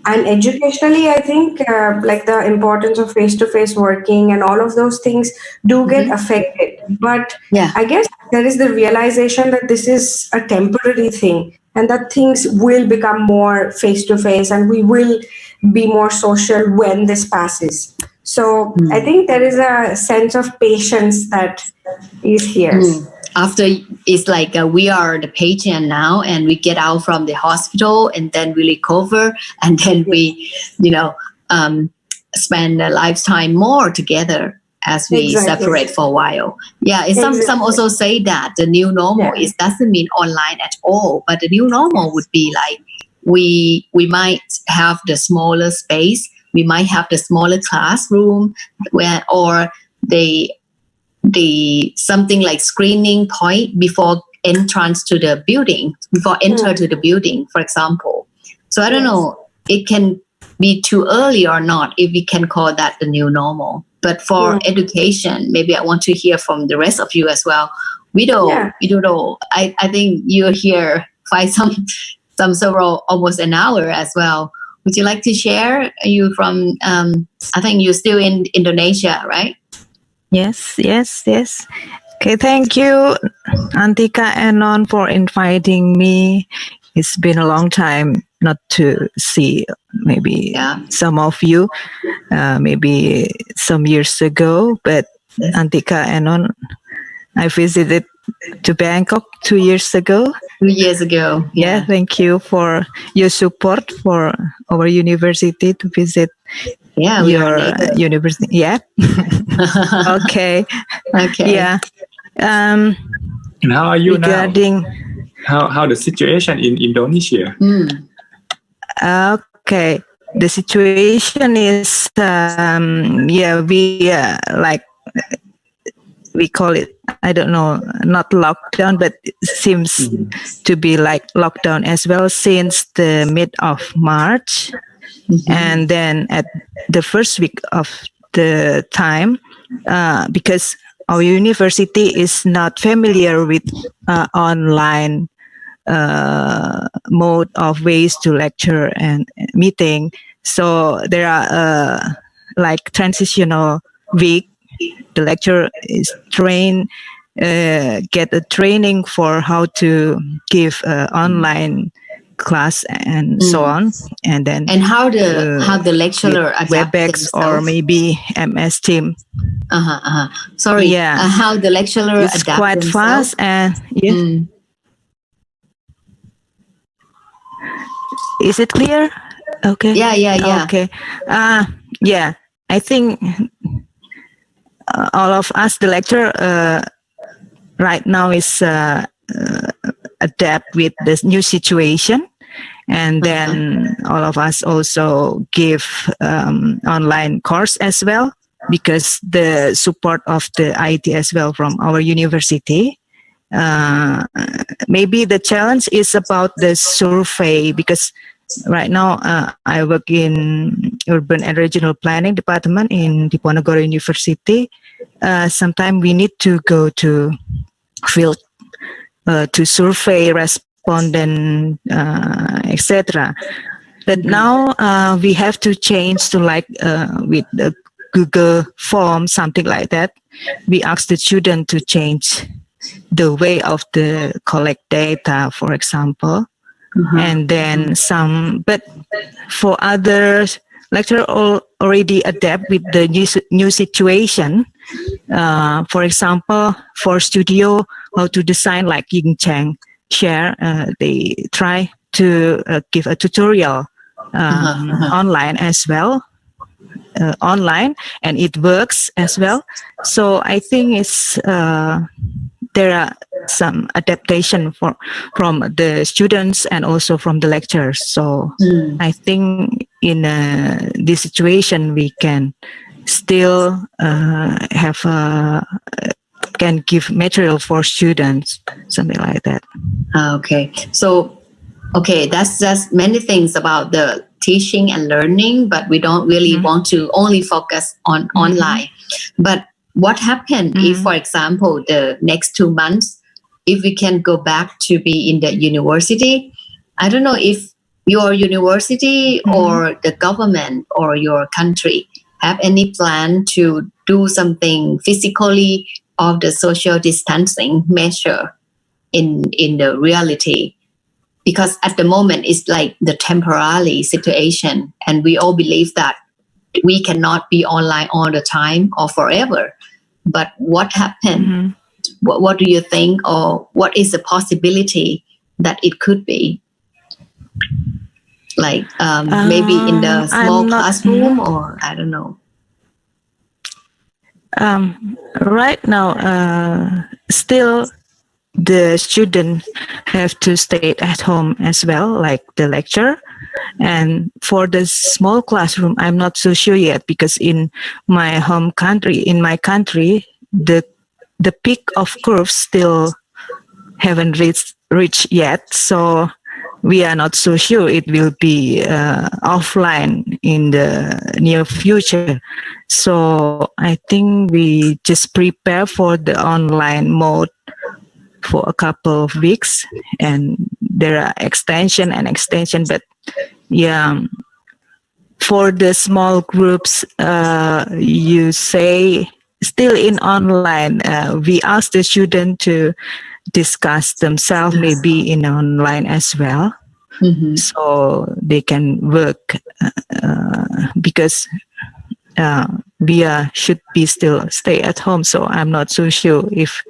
And educationally, I think like the importance of face-to-face working and all of those things do get affected. But I guess there is the realization that this is a temporary thing and that things will become more face-to-face and we will be more social when this passes. So I think there is a sense of patience that is here. After it's like we are the patient now and we get out from the hospital and then we recover and then we, you know, spend a lifetime more together as we separate for a while. Yeah, some also say that the new normal is doesn't mean online at all, but the new normal would be like we might have the smaller space, we might have the smaller classroom or the something like screening point before entrance to the building, before enter to the building, for example. So I don't know, it can be too early or not if we can call that the new normal. But for education, maybe I want to hear from the rest of you as well. Widow, I think you're here for some several, almost an hour as well. Would you like to share? Are you from, I think you're still in Indonesia, right? Yes. Okay, thank you, Antika and Non, for inviting me. It's been a long time not to see maybe some of you, maybe some years ago, but Antika and Non, I visited to Bangkok 2 years ago. 2 years ago. Yeah, thank you for your support for our university to visit your university. Yeah. Okay. Yeah. And how are you regarding now? How the situation in Indonesia? Okay. The situation is we call it, I don't know, not lockdown, but it seems to be like lockdown as well since the mid of March. And then at the first week of the time, because our university is not familiar with online mode of ways to lecture and meeting. So there are like transitional week. The lecturer is trained, get a training for how to give online class and so on, and then how the lecturer WebEx or maybe MS Team. Sorry, how the lecturer it's quite fast and Is it clear? Okay. Yeah. Okay. I think all of us, the lecturer, right now is adapt with this new situation, and then all of us also give online course as well, because the support of the IT as well from our university. Maybe the challenge is about the survey, because right now I work in urban and regional planning department in Diponegoro University. Sometimes we need to go to field to survey respondent, etc. But now we have to change to like with the Google form, something like that. We ask the student to change the way of the collect data, for example. And then but for others, lecturer already adapt with the new situation. For example, for studio, how to design like Ying Chang share, they try to give a tutorial online as well, and it works as well. So I think it's there are some adaptation from the students and also from the lecturers. So I think in this situation we can still can give material for students, something like that. Okay. So, that's just many things about the teaching and learning, but we don't really want to only focus on online. But what happened if, for example, the next 2 months, if we can go back to be in the university? I don't know if your university or the government or your country have any plan to do something physically of the social distancing measure in the reality. Because at the moment it's like the temporary situation, and we all believe that we cannot be online all the time or forever. But what happened? What do you think, or what is the possibility that it could be? Like maybe in the small classroom, or I don't know. Right now, still the students have to stay at home as well, like the lecturer. And for the small classroom, I'm not so sure yet, because in my home country, the peak of curves still haven't reached yet. So we are not so sure it will be offline in the near future. So I think we just prepare for the online mode for a couple of weeks, and there are extension, but yeah, for the small groups, you say still in online, we ask the student to discuss themselves maybe in online as well. So they can work because we should be still stay at home. So I'm not so sure if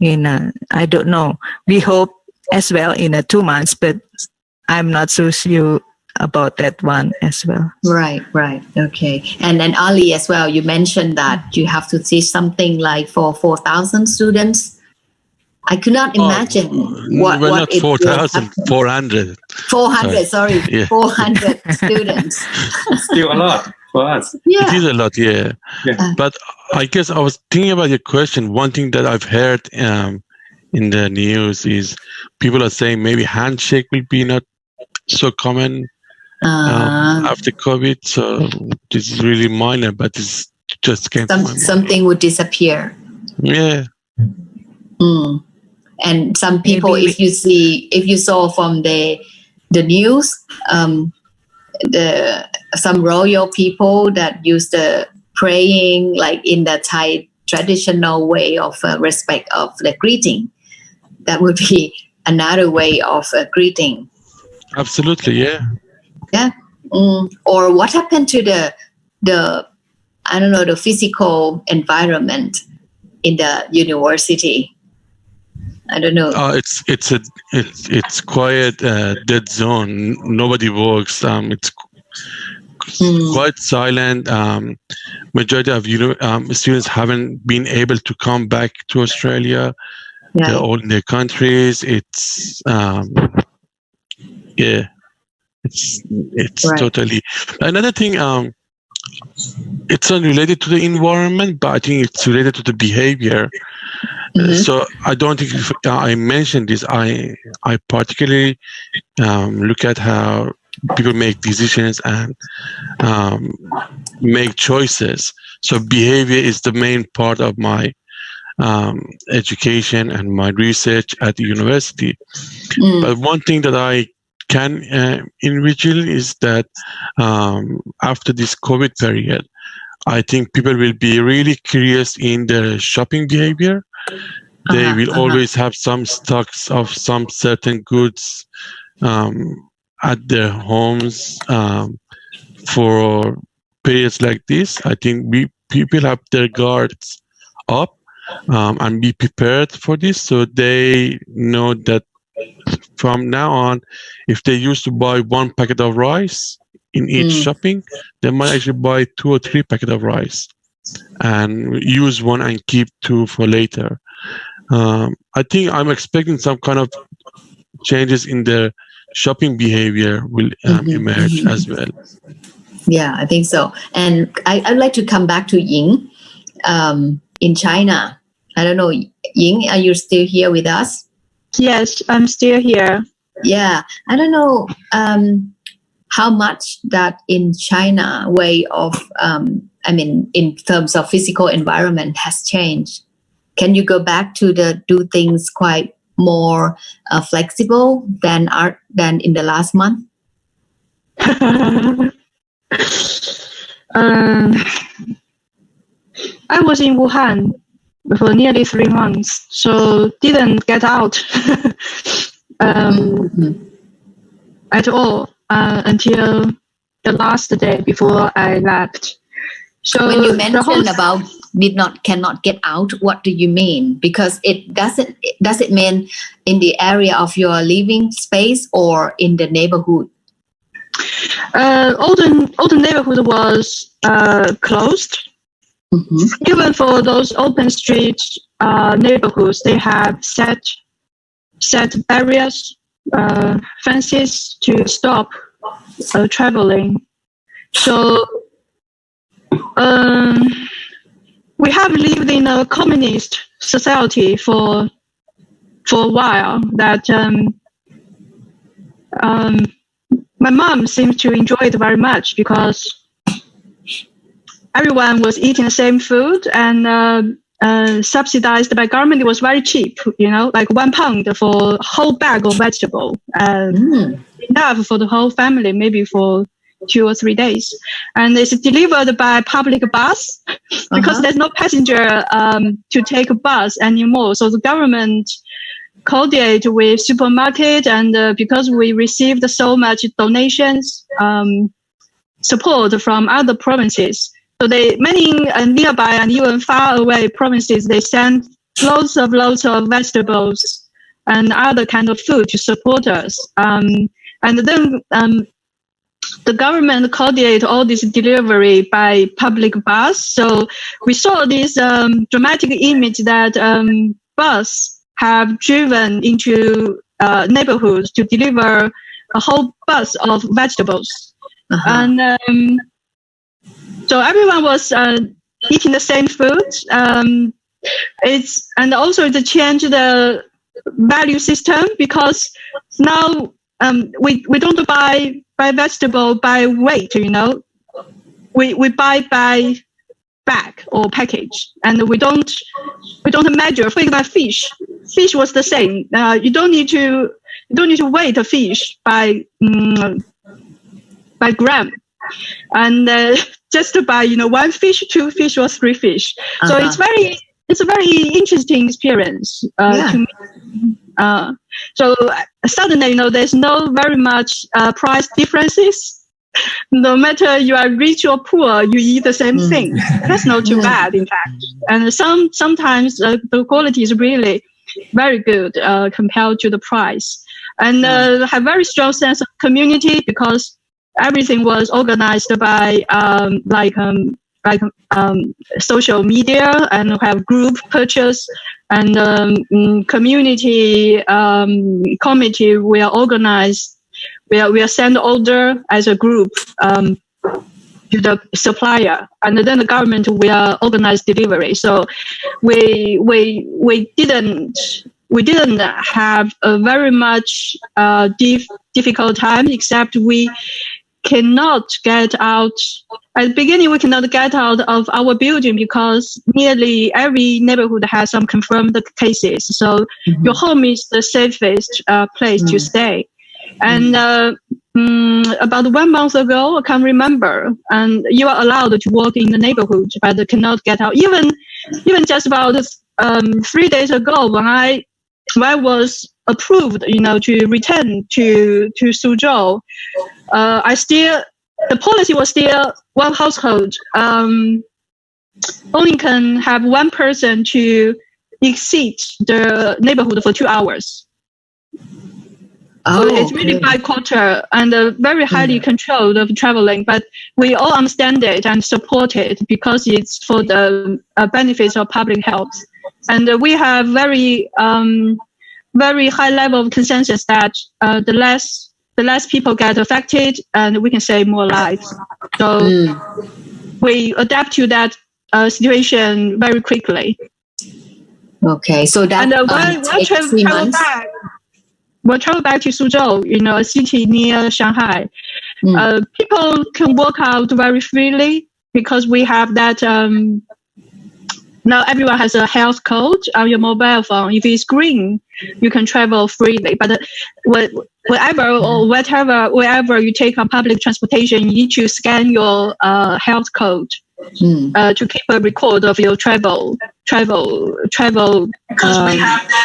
I don't know. We hope as well in 2 months, but I'm not so sure about that one as well. Right. Okay. And then Ali as well, you mentioned that you have to teach something like for 4,000 students. I could not imagine what not it 4,000, 400. 400, sorry, yeah. 400 students. Still a lot for us. Yeah. It is a lot, yeah. But I guess I was thinking about your question. One thing that I've heard in the news is people are saying maybe handshake will be not so common after COVID. So this is really minor, but it's just came to my mind. Something would disappear. Yeah. And some people, if you saw from the news, some royal people that use the praying like in the Thai traditional way of respect of the greeting, that would be another way of greeting. Absolutely, yeah. Yeah. Or what happened to the I don't know, the physical environment in the university? I don't know. It's quiet, dead zone. Nobody works. It's quite silent. Majority of students haven't been able to come back to Australia. Yeah. They're all in their countries. It's right. Totally another thing. It's not related to the environment, but I think it's related to the behavior. So I don't think I mentioned this. I particularly look at how people make decisions and make choices. So behavior is the main part of my education and my research at the university. But one thing that I can envision is that after this COVID period, I think people will be really curious in their shopping behavior. They will always have some stocks of some certain goods at their homes for periods like this. I think people have their guards up and be prepared for this, so they know that from now on, if they used to buy 1 packet of rice in each shopping, they might actually buy 2 or 3 packets of rice and use 1 and keep 2 for later. I think I'm expecting some kind of changes in their shopping behavior will emerge as well. Yeah, I think so. And I'd like to come back to Ying in China. I don't know, Ying, are you still here with us? Yes, I'm still here. Yeah, I don't know how much that in China way of, in terms of physical environment has changed. Can you go back to do things quite more flexible than in the last month? I was in Wuhan for nearly 3 months, so didn't get out at all until the last day before I left. So when you mention about cannot get out, what do you mean? Because does it mean in the area of your living space or in the neighborhood? All the neighborhood was closed. Even for those open street neighborhoods, they have set barriers, fences to stop traveling. So we have lived in a communist society for for a while that my mom seems to enjoy it very much because everyone was eating the same food and subsidized by government. It was very cheap, like £1 for a whole bag of vegetable, enough for the whole family, maybe for 2 or 3 days. And it's delivered by public bus because there's no passenger to take a bus anymore. So the government coordinate with supermarket, and because we received so much donations, support from other provinces. So many nearby and even far away provinces, they send loads of vegetables and other kind of food to support us. And then the government coordinate all this delivery by public bus. So we saw this dramatic image that bus have driven into neighborhoods to deliver a whole bus of vegetables. And so everyone was eating the same food. And also it changed the value system because now we don't buy vegetable by weight, we buy by bag or package, and we don't measure. For example, fish was the same. You don't need to weigh the fish by gram, and just to buy 1 fish, 2 fish, or 3 fish. So it's a very interesting experience to me. So suddenly, there's no very much price differences. No matter you are rich or poor, you eat the same thing. That's not too bad, in fact. And sometimes the quality is really very good compared to the price. And have very strong sense of community because everything was organized by social media, and have group purchase, and community committee we are organized. We are send order as a group to the supplier, and then the government we are organized delivery. So we didn't have a very much difficult time, except we cannot get out. At the beginning, we cannot get out of our building because nearly every neighborhood has some confirmed cases. So your home is the safest place to stay. And about 1 month ago, I can't remember, and you are allowed to walk in the neighborhood, but cannot get out. Even just about 3 days ago, when I was approved, to return to Suzhou, the policy was still one household only can have one person to exceed the neighborhood for 2 hours. So it's really by quarter and very highly controlled of traveling, but we all understand it and support it because it's for the benefits of public health. And we have very high level of consensus that the less people get affected, and we can save more lives. So we adapt to that situation very quickly. Okay, so that takes 3 months. We'll travel back to Suzhou, a city near Shanghai. People can walk out very freely because we have that. Now everyone has a health code on your mobile phone. If it's green, you can travel freely. But wherever you take on public transportation, you need to scan your health code to keep a record of your travel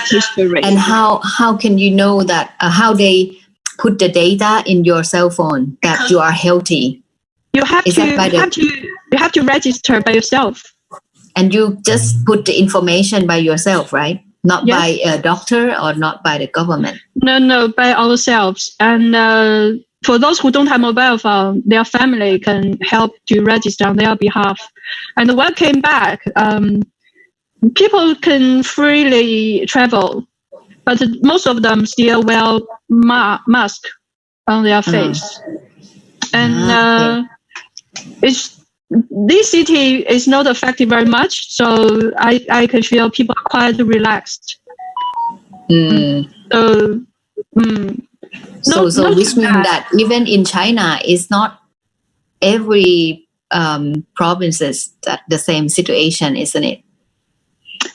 history. And how can you know that? How they put the data in your cell phone that you are healthy? You have to register by yourself. And you just put the information by yourself, right? Not by a doctor or not by the government? No, by ourselves. And for those who don't have mobile phone, their family can help to register on their behalf. And when I came back, people can freely travel, but most of them still wear mask on their face. And this city is not affected very much, so I can feel people are quite relaxed. So which means that even in China, it's not every provinces that the same situation, isn't it?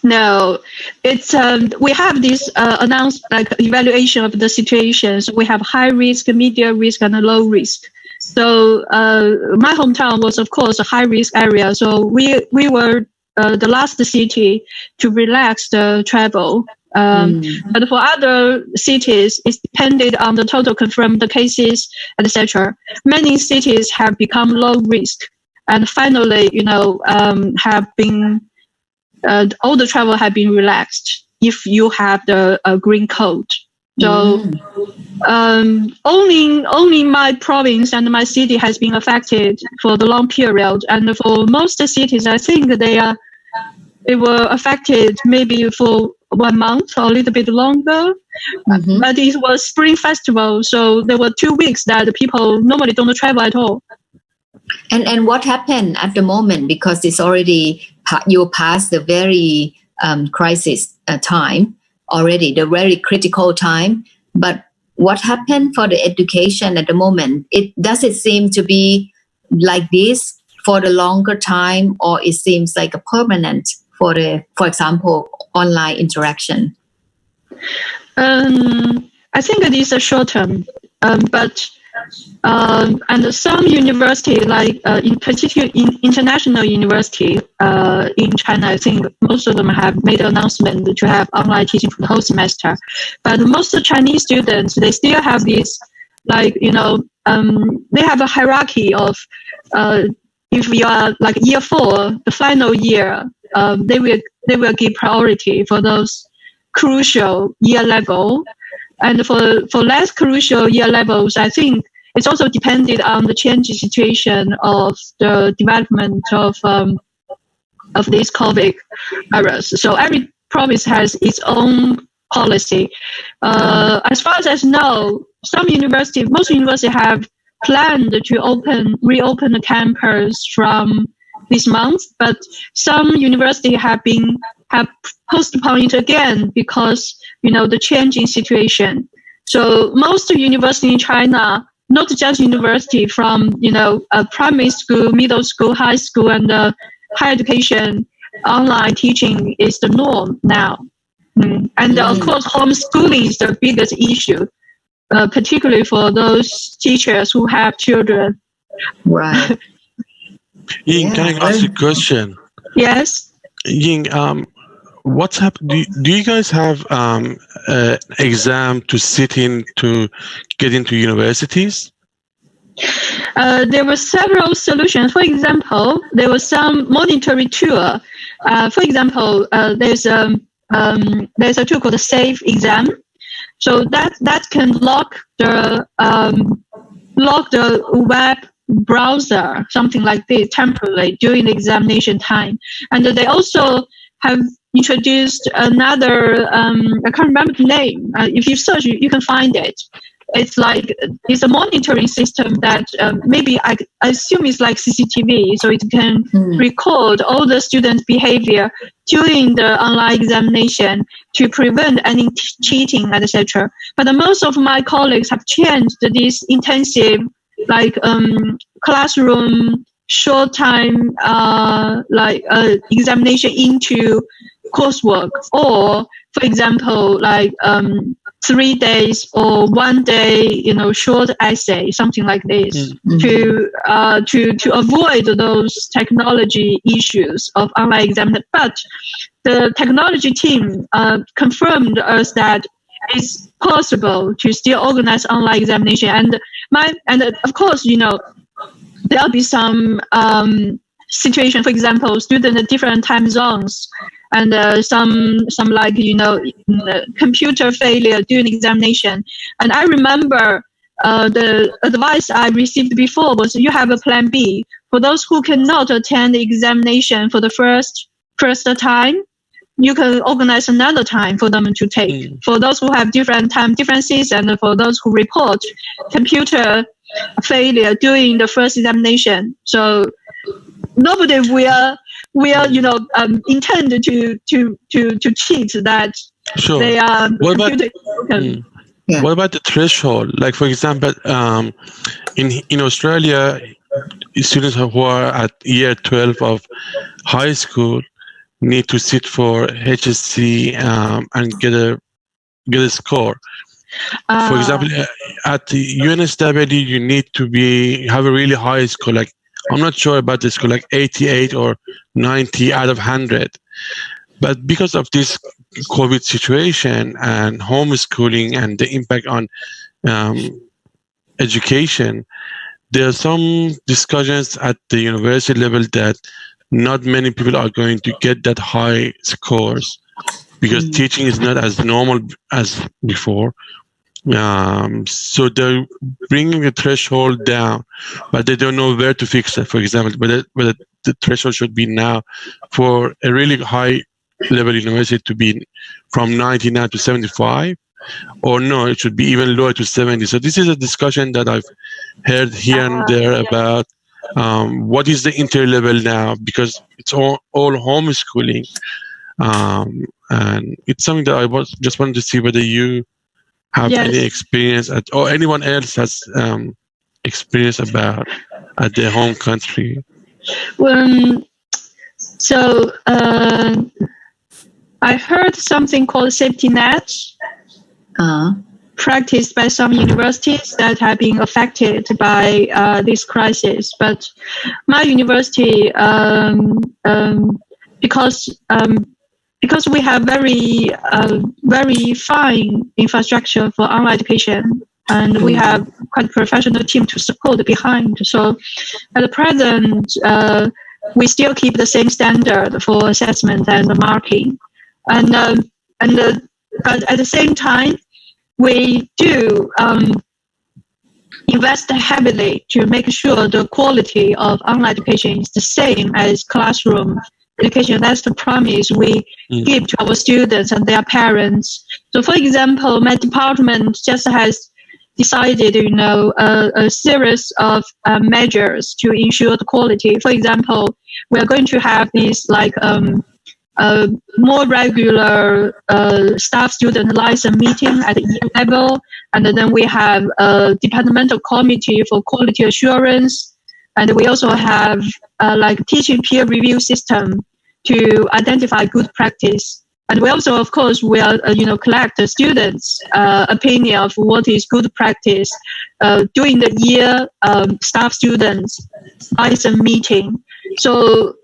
No, it's we have this announced like evaluation of the situations. We have high risk, medium risk, and low risk. So my hometown was, of course, a high risk area. So we were the last city to relax the travel. But for other cities, it's depended on the total confirmed cases, etc. Many cities have become low risk, and finally, have been all the travel have been relaxed if you have the green code. So only my province and my city has been affected for the long period, and for most cities, I think they were affected maybe for 1 month or a little bit longer. But it was Spring Festival, so there were 2 weeks that people normally don't travel at all. And what happened at the moment, because it's already you passed the very crisis time already, the very critical time. But what happened for the education at the moment? Does it seem to be like this for the longer time, or it seems like a permanent for example, online interaction? I think it is a short term, but and some university, like in particular in international university in China, I think most of them have made an announcement to have online teaching for the whole semester. But most of Chinese students, they still have this, they have a hierarchy of if you are like year 4, the final year, they will give priority for those crucial year level, and for less crucial year levels, I think it's also depended on the changing situation of the development of this COVID virus. So every province has its own policy. As far as I know, most universities have planned to reopen the campus from this month, but some universities have postponed it again because the changing situation. So most universities in China, not just university, from primary school, middle school, high school, and higher education, online teaching is the norm now. And of course, homeschooling is the biggest issue, particularly for those teachers who have children. Right. Ying, can I ask you a question? Yes. Ying, what's happened? Do you guys have exam to sit in to get into universities? There were several solutions. For example, there was some monetary tool. For example, there's a tool called the Safe Exam. So that can lock the web browser, something like this, temporarily during the examination time. And they also have introduced another, I can't remember the name. If you search, you can find it. It's a monitoring system that maybe I assume it's like CCTV, so it can record all the students' behavior during the online examination to prevent any cheating, etc. But most of my colleagues have changed this intensive, classroom short time, examination into coursework, or for example, 3 days or 1 day, short essay, something like this, to avoid those technology issues of online exam. But the technology team confirmed us that it's possible to still organize online examination. And of course, there'll be some situation, for example, students in different time zones, and some computer failure during examination. And I remember the advice I received before was you have a plan B. For those who cannot attend the examination for the first time, you can organize another time for them to take. For those who have different time differences, and for those who report computer failure during the first examination. So nobody will intend to cheat that Sure. They are computer. What about the threshold? Like, for example, in Australia, students who are at year 12 of high school need to sit for HSC and get a score. For example, at the UNSW, you need to have a really high score. Like, I'm not sure about the score, like 88 or 90 out of 100. But because of this COVID situation and homeschooling and the impact on education, there are some discussions at the university level that not many people are going to get that high scores because teaching is not as normal as before. So they're bringing the threshold down, but they don't know where to fix it. For example, whether the threshold should be now for a really high level university to be from 99 to 75, or no, it should be even lower to 70. So this is a discussion that I've heard here and there about what is the inter-level now, because it's all homeschooling. And it's something that I just wanted to see whether you have any experience or anyone else has experience about at their home country. So I heard something called safety net practiced by some universities that have been affected by this crisis. But my university, because we have very fine infrastructure for online education, and we have quite a professional team to support behind. So at the present, we still keep the same standard for assessment and marking. But at the same time, we do invest heavily to make sure the quality of online education is the same as classroom education. That's the promise we give to our students and their parents. So, for example, my department just has decided, a series of measures to ensure the quality. For example, we are going to have this more regular staff-student liaison meeting at the EU level, and then we have a departmental committee for quality assurance, and we also have teaching peer review system to identify good practice. And we also, of course, will collect the students' opinion of what is good practice during the year staff-students liaison meeting. So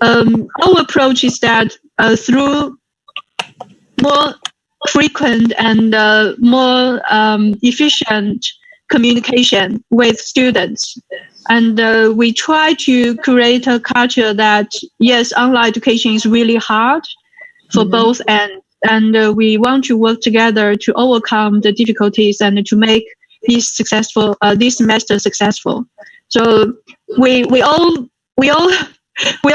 our approach is that through more frequent and more efficient communication with students, and we try to create a culture that, yes, online education is really hard for both ends, and we want to work together to overcome the difficulties and to make this semester successful. So we all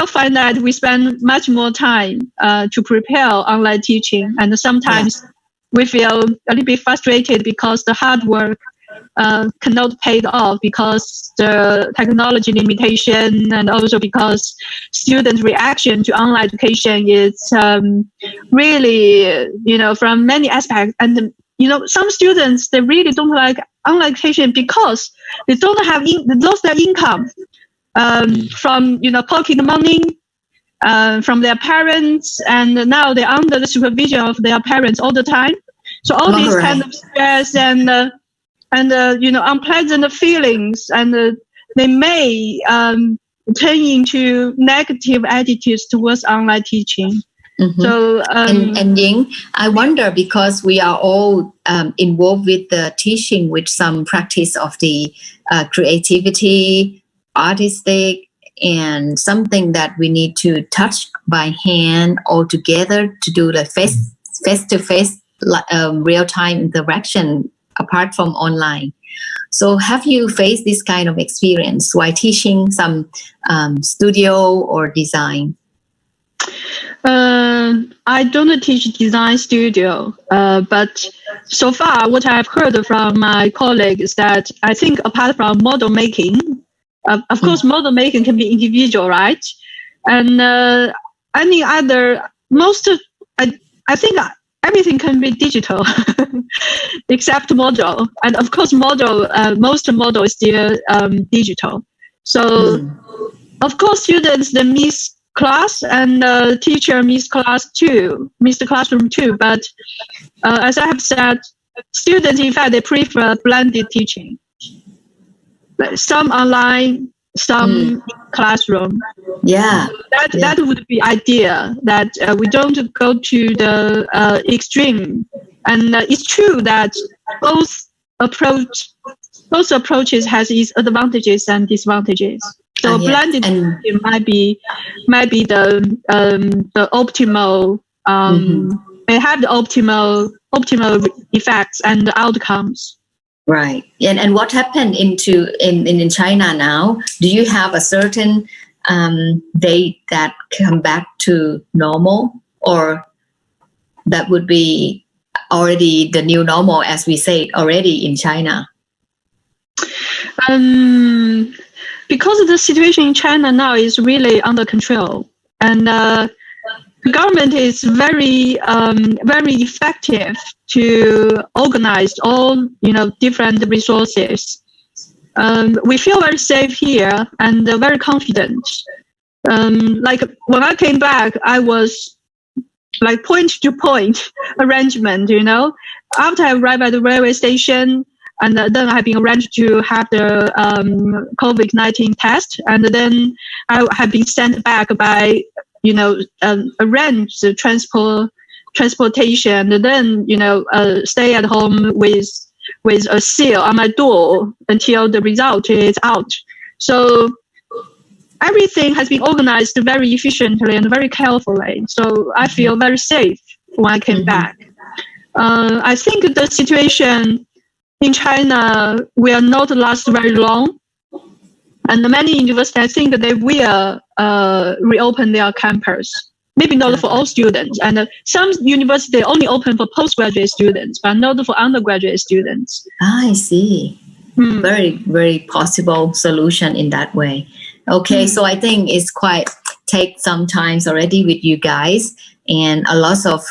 find that we spend much more time to prepare online teaching, and sometimes we feel a little bit frustrated because the hard work cannot pay off because the technology limitation, and also because students' reaction to online education is really, from many aspects. And some students, they really don't like online education because they don't have they lost their income from pocket money from their parents, and now they're under the supervision of their parents all the time. So all these kind of stress and unpleasant feelings, and they may turn into negative attitudes towards online teaching. So and Ying, I wonder, because we are all involved with the teaching with some practice of the creativity, artistic, and something that we need to touch by hand all together to do the face-to-face real-time interaction apart from online. So have you faced this kind of experience while teaching some studio or design? I don't teach design studio, but so far what I've heard from my colleagues is that I think apart from model making, of course model making can be individual, right? And any other, I think everything can be digital except model, and of course most model is still digital. So of course students they miss class, and teacher miss the classroom too. But as I have said, students in fact they prefer blended teaching, some online, some classroom. That would be ideal, that we don't go to the extreme. And it's true that both approaches has its advantages and disadvantages. So blended might be the optimal may have the optimal effects and outcomes. Right. And what happened in China now? Do you have a certain date that come back to normal, or that would be already the new normal, as we say already in China? Because the situation in China now is really under control, and the government is very effective to organize all different resources. We feel very safe here and very confident. Like when I came back, I was like point to point arrangement. After I arrived at the railway station, and then I've been arranged to have the COVID-19 test, and then I have been sent back by arranged transportation, and then stay at home with a seal on my door until the result is out. So everything has been organized very efficiently and very carefully. So I feel very safe when I came back. I think the situation in China will not last very long, and many universities, I think they will reopen their campus. Maybe not for all students, and some universities only open for postgraduate students, but not for undergraduate students. I see. Very, very possible solution in that way. Okay, so I think it's quite take some time already with you guys, and a lot of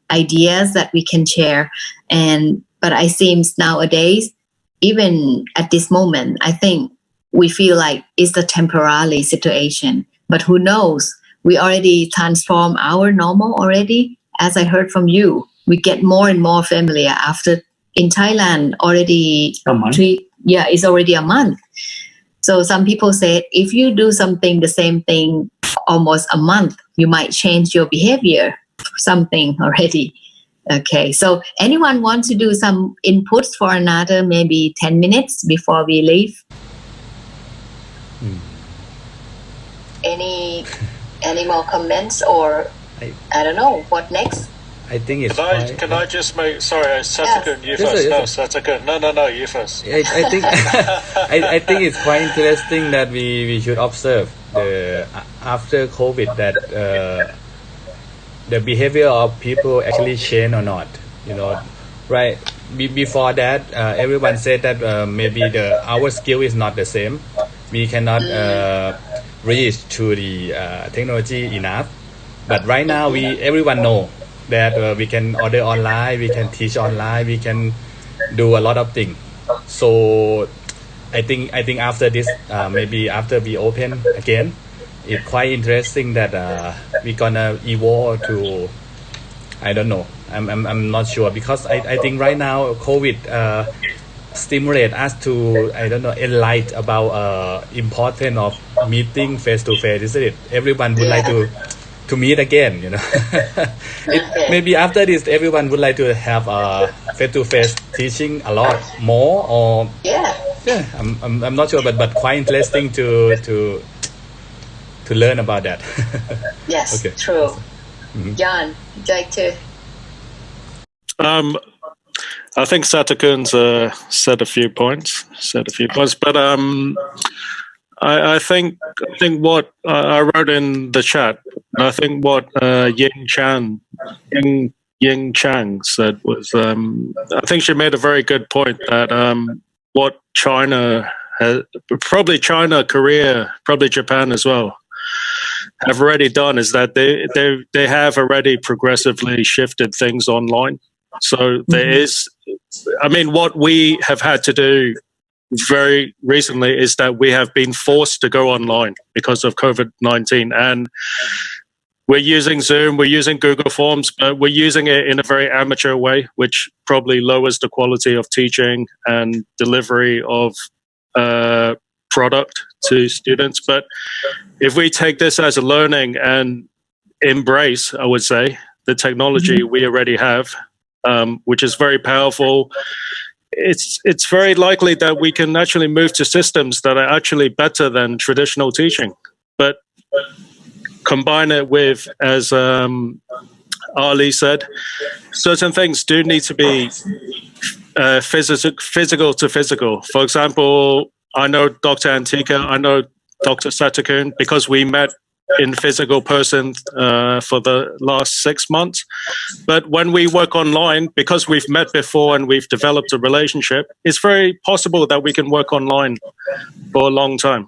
ideas that we can share. But I seems nowadays, even at this moment, I think we feel like it's a temporary situation. But who knows? We already transform our normal already. As I heard from you, we get more and more familiar after in Thailand already a month. It's already a month. So some people say if you do something, the same thing almost a month, you might change your behavior, something already. Okay, so anyone want to do some inputs for another maybe 10 minutes before we leave? Any more comments, or I don't know what next? I think it's Can I just make Satakun, you first. No, Satakun. No, you first. I think I think it's quite interesting that we should observe the after COVID that the behavior of people actually change or not, right? Before that, everyone said that maybe our skill is not the same. We cannot reach to the technology enough. But right now, everyone know that we can order online, we can teach online, we can do a lot of things. So I think after this, maybe after we open again, it's quite interesting that we're gonna evolve to, I don't know, I'm not sure, because I think right now COVID stimulate us to, I don't know, enlighten about importance of meeting face to face, isn't it? Everyone would like to meet again, Maybe after this, everyone would like to have face to face teaching a lot more, or I'm not sure, but quite interesting to learn about that. Yes, okay. True. Jan, would you like to? I think Satakun's said a few points, but I think what I wrote in the chat, I think what Ying Chang said was, I think she made a very good point that what China has, probably China, Korea, probably Japan as well, have already done is that they have already progressively shifted things online. So there is, I mean, what we have had to do very recently is that we have been forced to go online because of COVID-19, and we're using Zoom, we're using Google Forms, but we're using it in a very amateur way, which probably lowers the quality of teaching and delivery of product to students. But if we take this as a learning and embrace, I would say, the technology we already have, which is very powerful, it's very likely that we can actually move to systems that are actually better than traditional teaching. But combine it with, as Ali said, certain things do need to be physical to physical. For example, I know Dr. Antika, I know Dr. Satakun, because we met in physical person for the last 6 months. But when we work online, because we've met before and we've developed a relationship, it's very possible that we can work online for a long time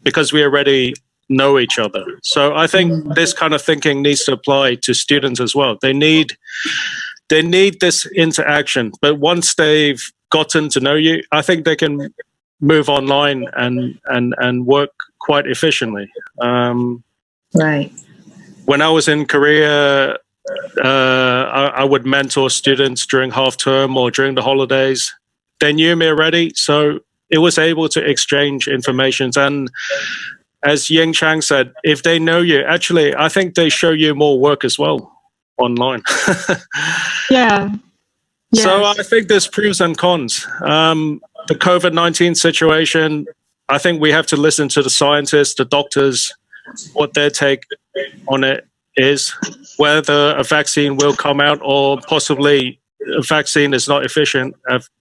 because we already know each other. So I think this kind of thinking needs to apply to students as well. They need this interaction, but once they've gotten to know you, I think they can move online and work quite efficiently. Right. When I was in Korea, I would mentor students during half term or during the holidays. They knew me already, so it was able to exchange information. And as Ying Chang said, if they know you, actually, I think they show you more work as well online. Yeah. Yes. So I think there's pros and cons. The COVID-19 situation, I think we have to listen to the scientists, the doctors, what their take on it is, whether a vaccine will come out or possibly a vaccine is not efficient.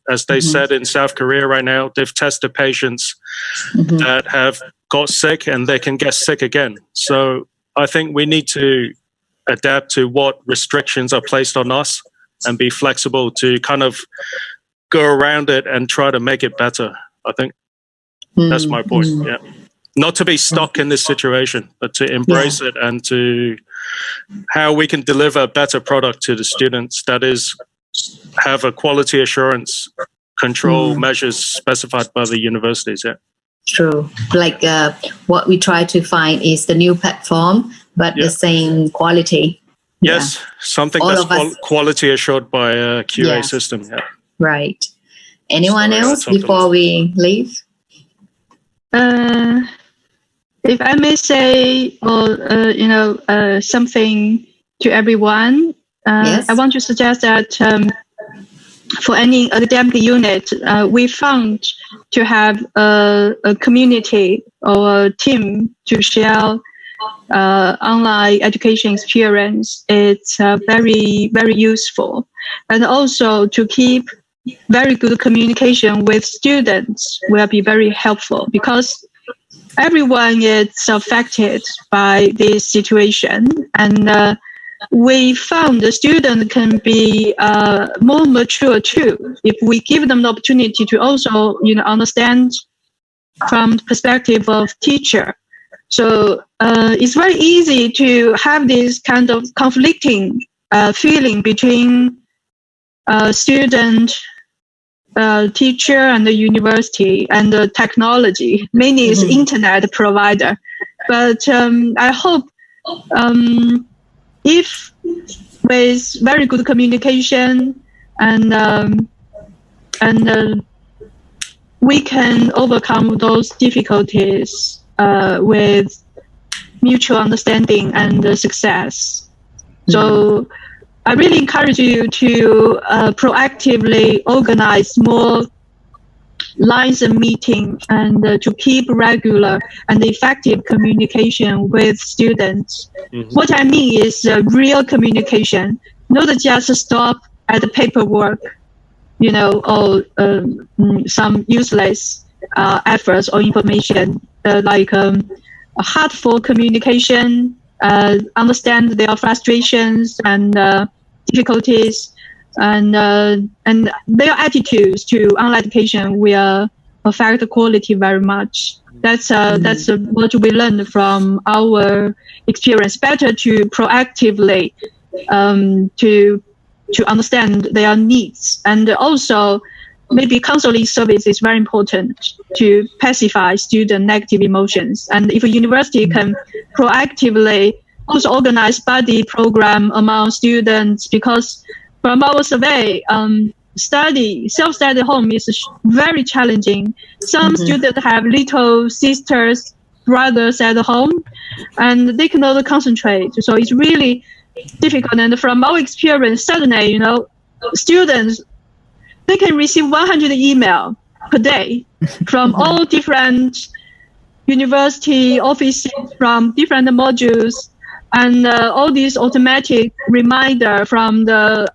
As they said in South Korea right now, they've tested patients that have got sick and they can get sick again. So I think we need to adapt to what restrictions are placed on us and be flexible to kind of go around it and try to make it better. I think that's my point. Yeah. Not to be stuck in this situation, but to embrace it and to how we can deliver a better product to the students that is have a quality assurance control measures specified by the universities. Yeah. True. Like what we try to find is the new platform, but the same quality. Yes, something All that's quality assured by a QA system. Yeah. Right. Anyone else before we leave? If I may say, or something to everyone, I want to suggest that for any academic unit, we found to have a community or a team to share online education experience. It's very, very useful. And also to keep very good communication with students will be very helpful because everyone is affected by this situation. And we found the student can be more mature too if we give them the opportunity to also understand from the perspective of teacher. So it's very easy to have this kind of conflicting feeling between student, teacher, and the university and the technology. Mainly is internet provider, but I hope if with very good communication and we can overcome those difficulties with mutual understanding and success. So I really encourage you to proactively organize more lines of meeting and to keep regular and effective communication with students. What I mean is real communication, not just stop at the paperwork, or some useless efforts or information, like heartful communication, understand their frustrations and difficulties, and their attitudes to online education will affect the quality very much. That's what we learned from our experience. Better to proactively to understand their needs, and also maybe counseling service is very important to pacify student negative emotions. And if a university can proactively also organize buddy program among students, because from our survey, self-study home is very challenging. Some students have little sisters, brothers at home, and they cannot concentrate. So it's really difficult. And from our experience, suddenly, students, they can receive 100 email per day from all different university offices, from different modules, and all these automatic reminder from the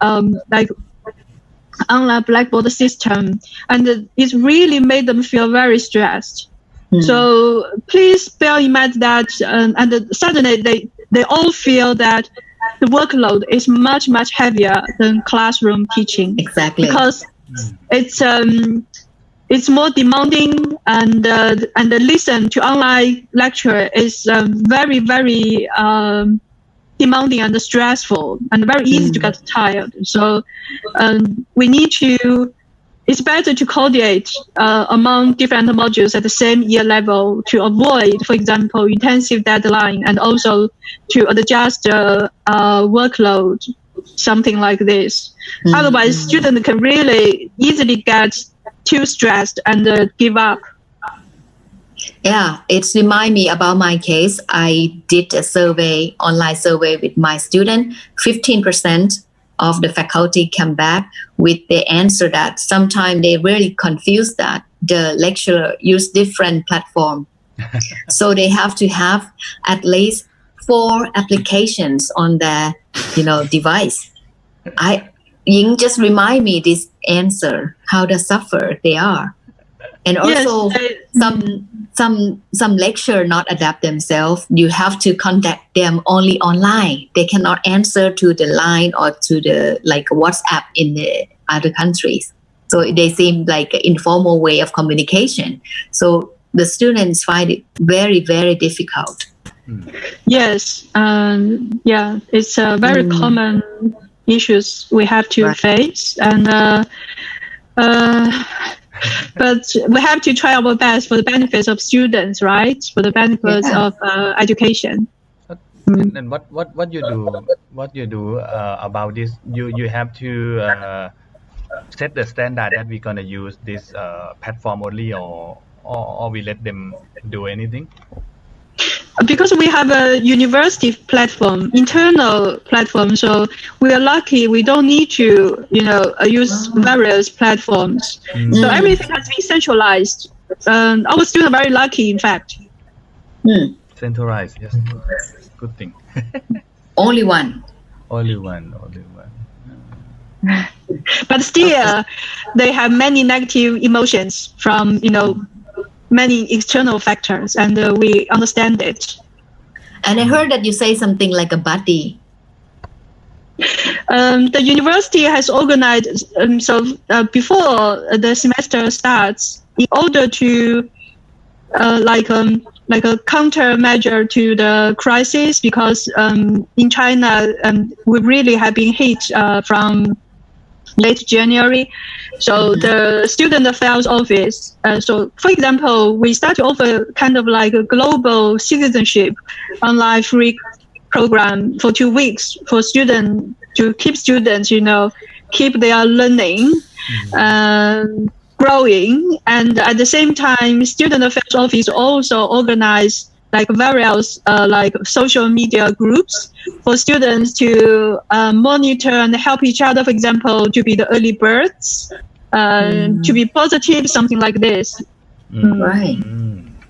online Blackboard system, and it really made them feel very stressed. So please bear in mind that, and suddenly they all feel that the workload is much, much heavier than classroom teaching. Exactly. Because it's more demanding, and listen to online lecture is very, very demanding and stressful, and very easy to get tired. So we need to, it's better to coordinate among different modules at the same year level to avoid, for example, intensive deadline, and also to adjust workload, something like this. Otherwise, students can really easily get too stressed and give up. Yeah, it reminds me about my case. I did a survey, online survey with my student. 15% of the faculty came back with the answer that sometimes they really confused that the lecturer used different platform. So they have to have at least 4 applications on their, device. Ying just remind me this answer, how the suffer they are. And also some lecturer not adapt themselves. You have to contact them only online. They cannot answer to the line or to the WhatsApp in the other countries. So they seem like an informal way of communication. So the students find it very, very difficult. Yes, it's a very common issues we have to face, and but we have to try our best for the benefits of students, right? For the benefits of education. And what you do about this? You have to set the standard that we're gonna use this platform only, or we let them do anything? Because we have a university platform, internal platform, so we are lucky we don't need to, use various platforms. So everything has been centralized. Our students are very lucky, in fact. Centralized, yes. Good thing. Only one. But still, they have many negative emotions from, many external factors, and we understand it. And I heard that you say something like a buddy. The university has organized, before the semester starts, in order to like a countermeasure to the crisis, because in China we really have been hit from late January. So the Student Affairs Office, so for example, we start to offer kind of like a global citizenship online free program for 2 weeks for students, to keep students, keep their learning, growing. And at the same time, Student Affairs Office also organize like various social media groups for students to monitor and help each other, for example, to be the early birds, to be positive, something like this. Right.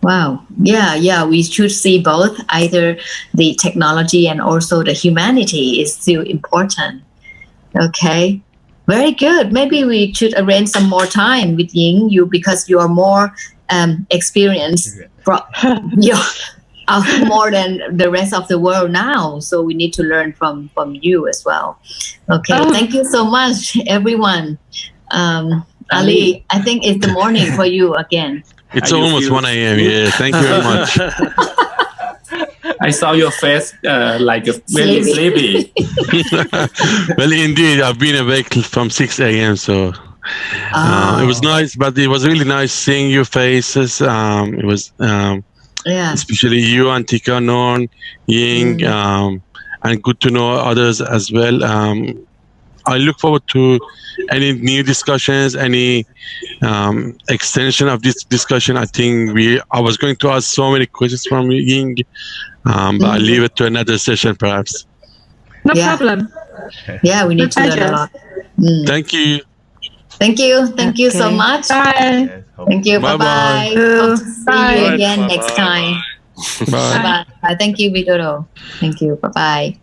Wow. Yeah. We should see both. Either the technology and also the humanity is still important. Okay. Very good. Maybe we should arrange some more time with Ying, because you are more experienced. More than the rest of the world now, so we need to learn from you as well. Okay, Thank you so much, everyone. Ali, I think it's the morning for you again. It's almost 1 a.m. Yeah, thank you very much. I saw your face like a very sleepy. Well, indeed, I've been awake from 6 a.m. So it was nice, but it was really nice seeing your faces. It was especially you, Antika, Norn, Ying, and good to know others as well. I look forward to any new discussions, any extension of this discussion. I think I was going to ask so many questions from Ying, but I'll leave it to another session perhaps. No problem. Yeah, we need to learn a lot. Thank you. Thank you so much. Bye. Thank you. Bye-bye. Bye-bye. Hope to see you again next time. Bye. Bye-bye. Thank you, Vidodo. Thank you. Bye-bye.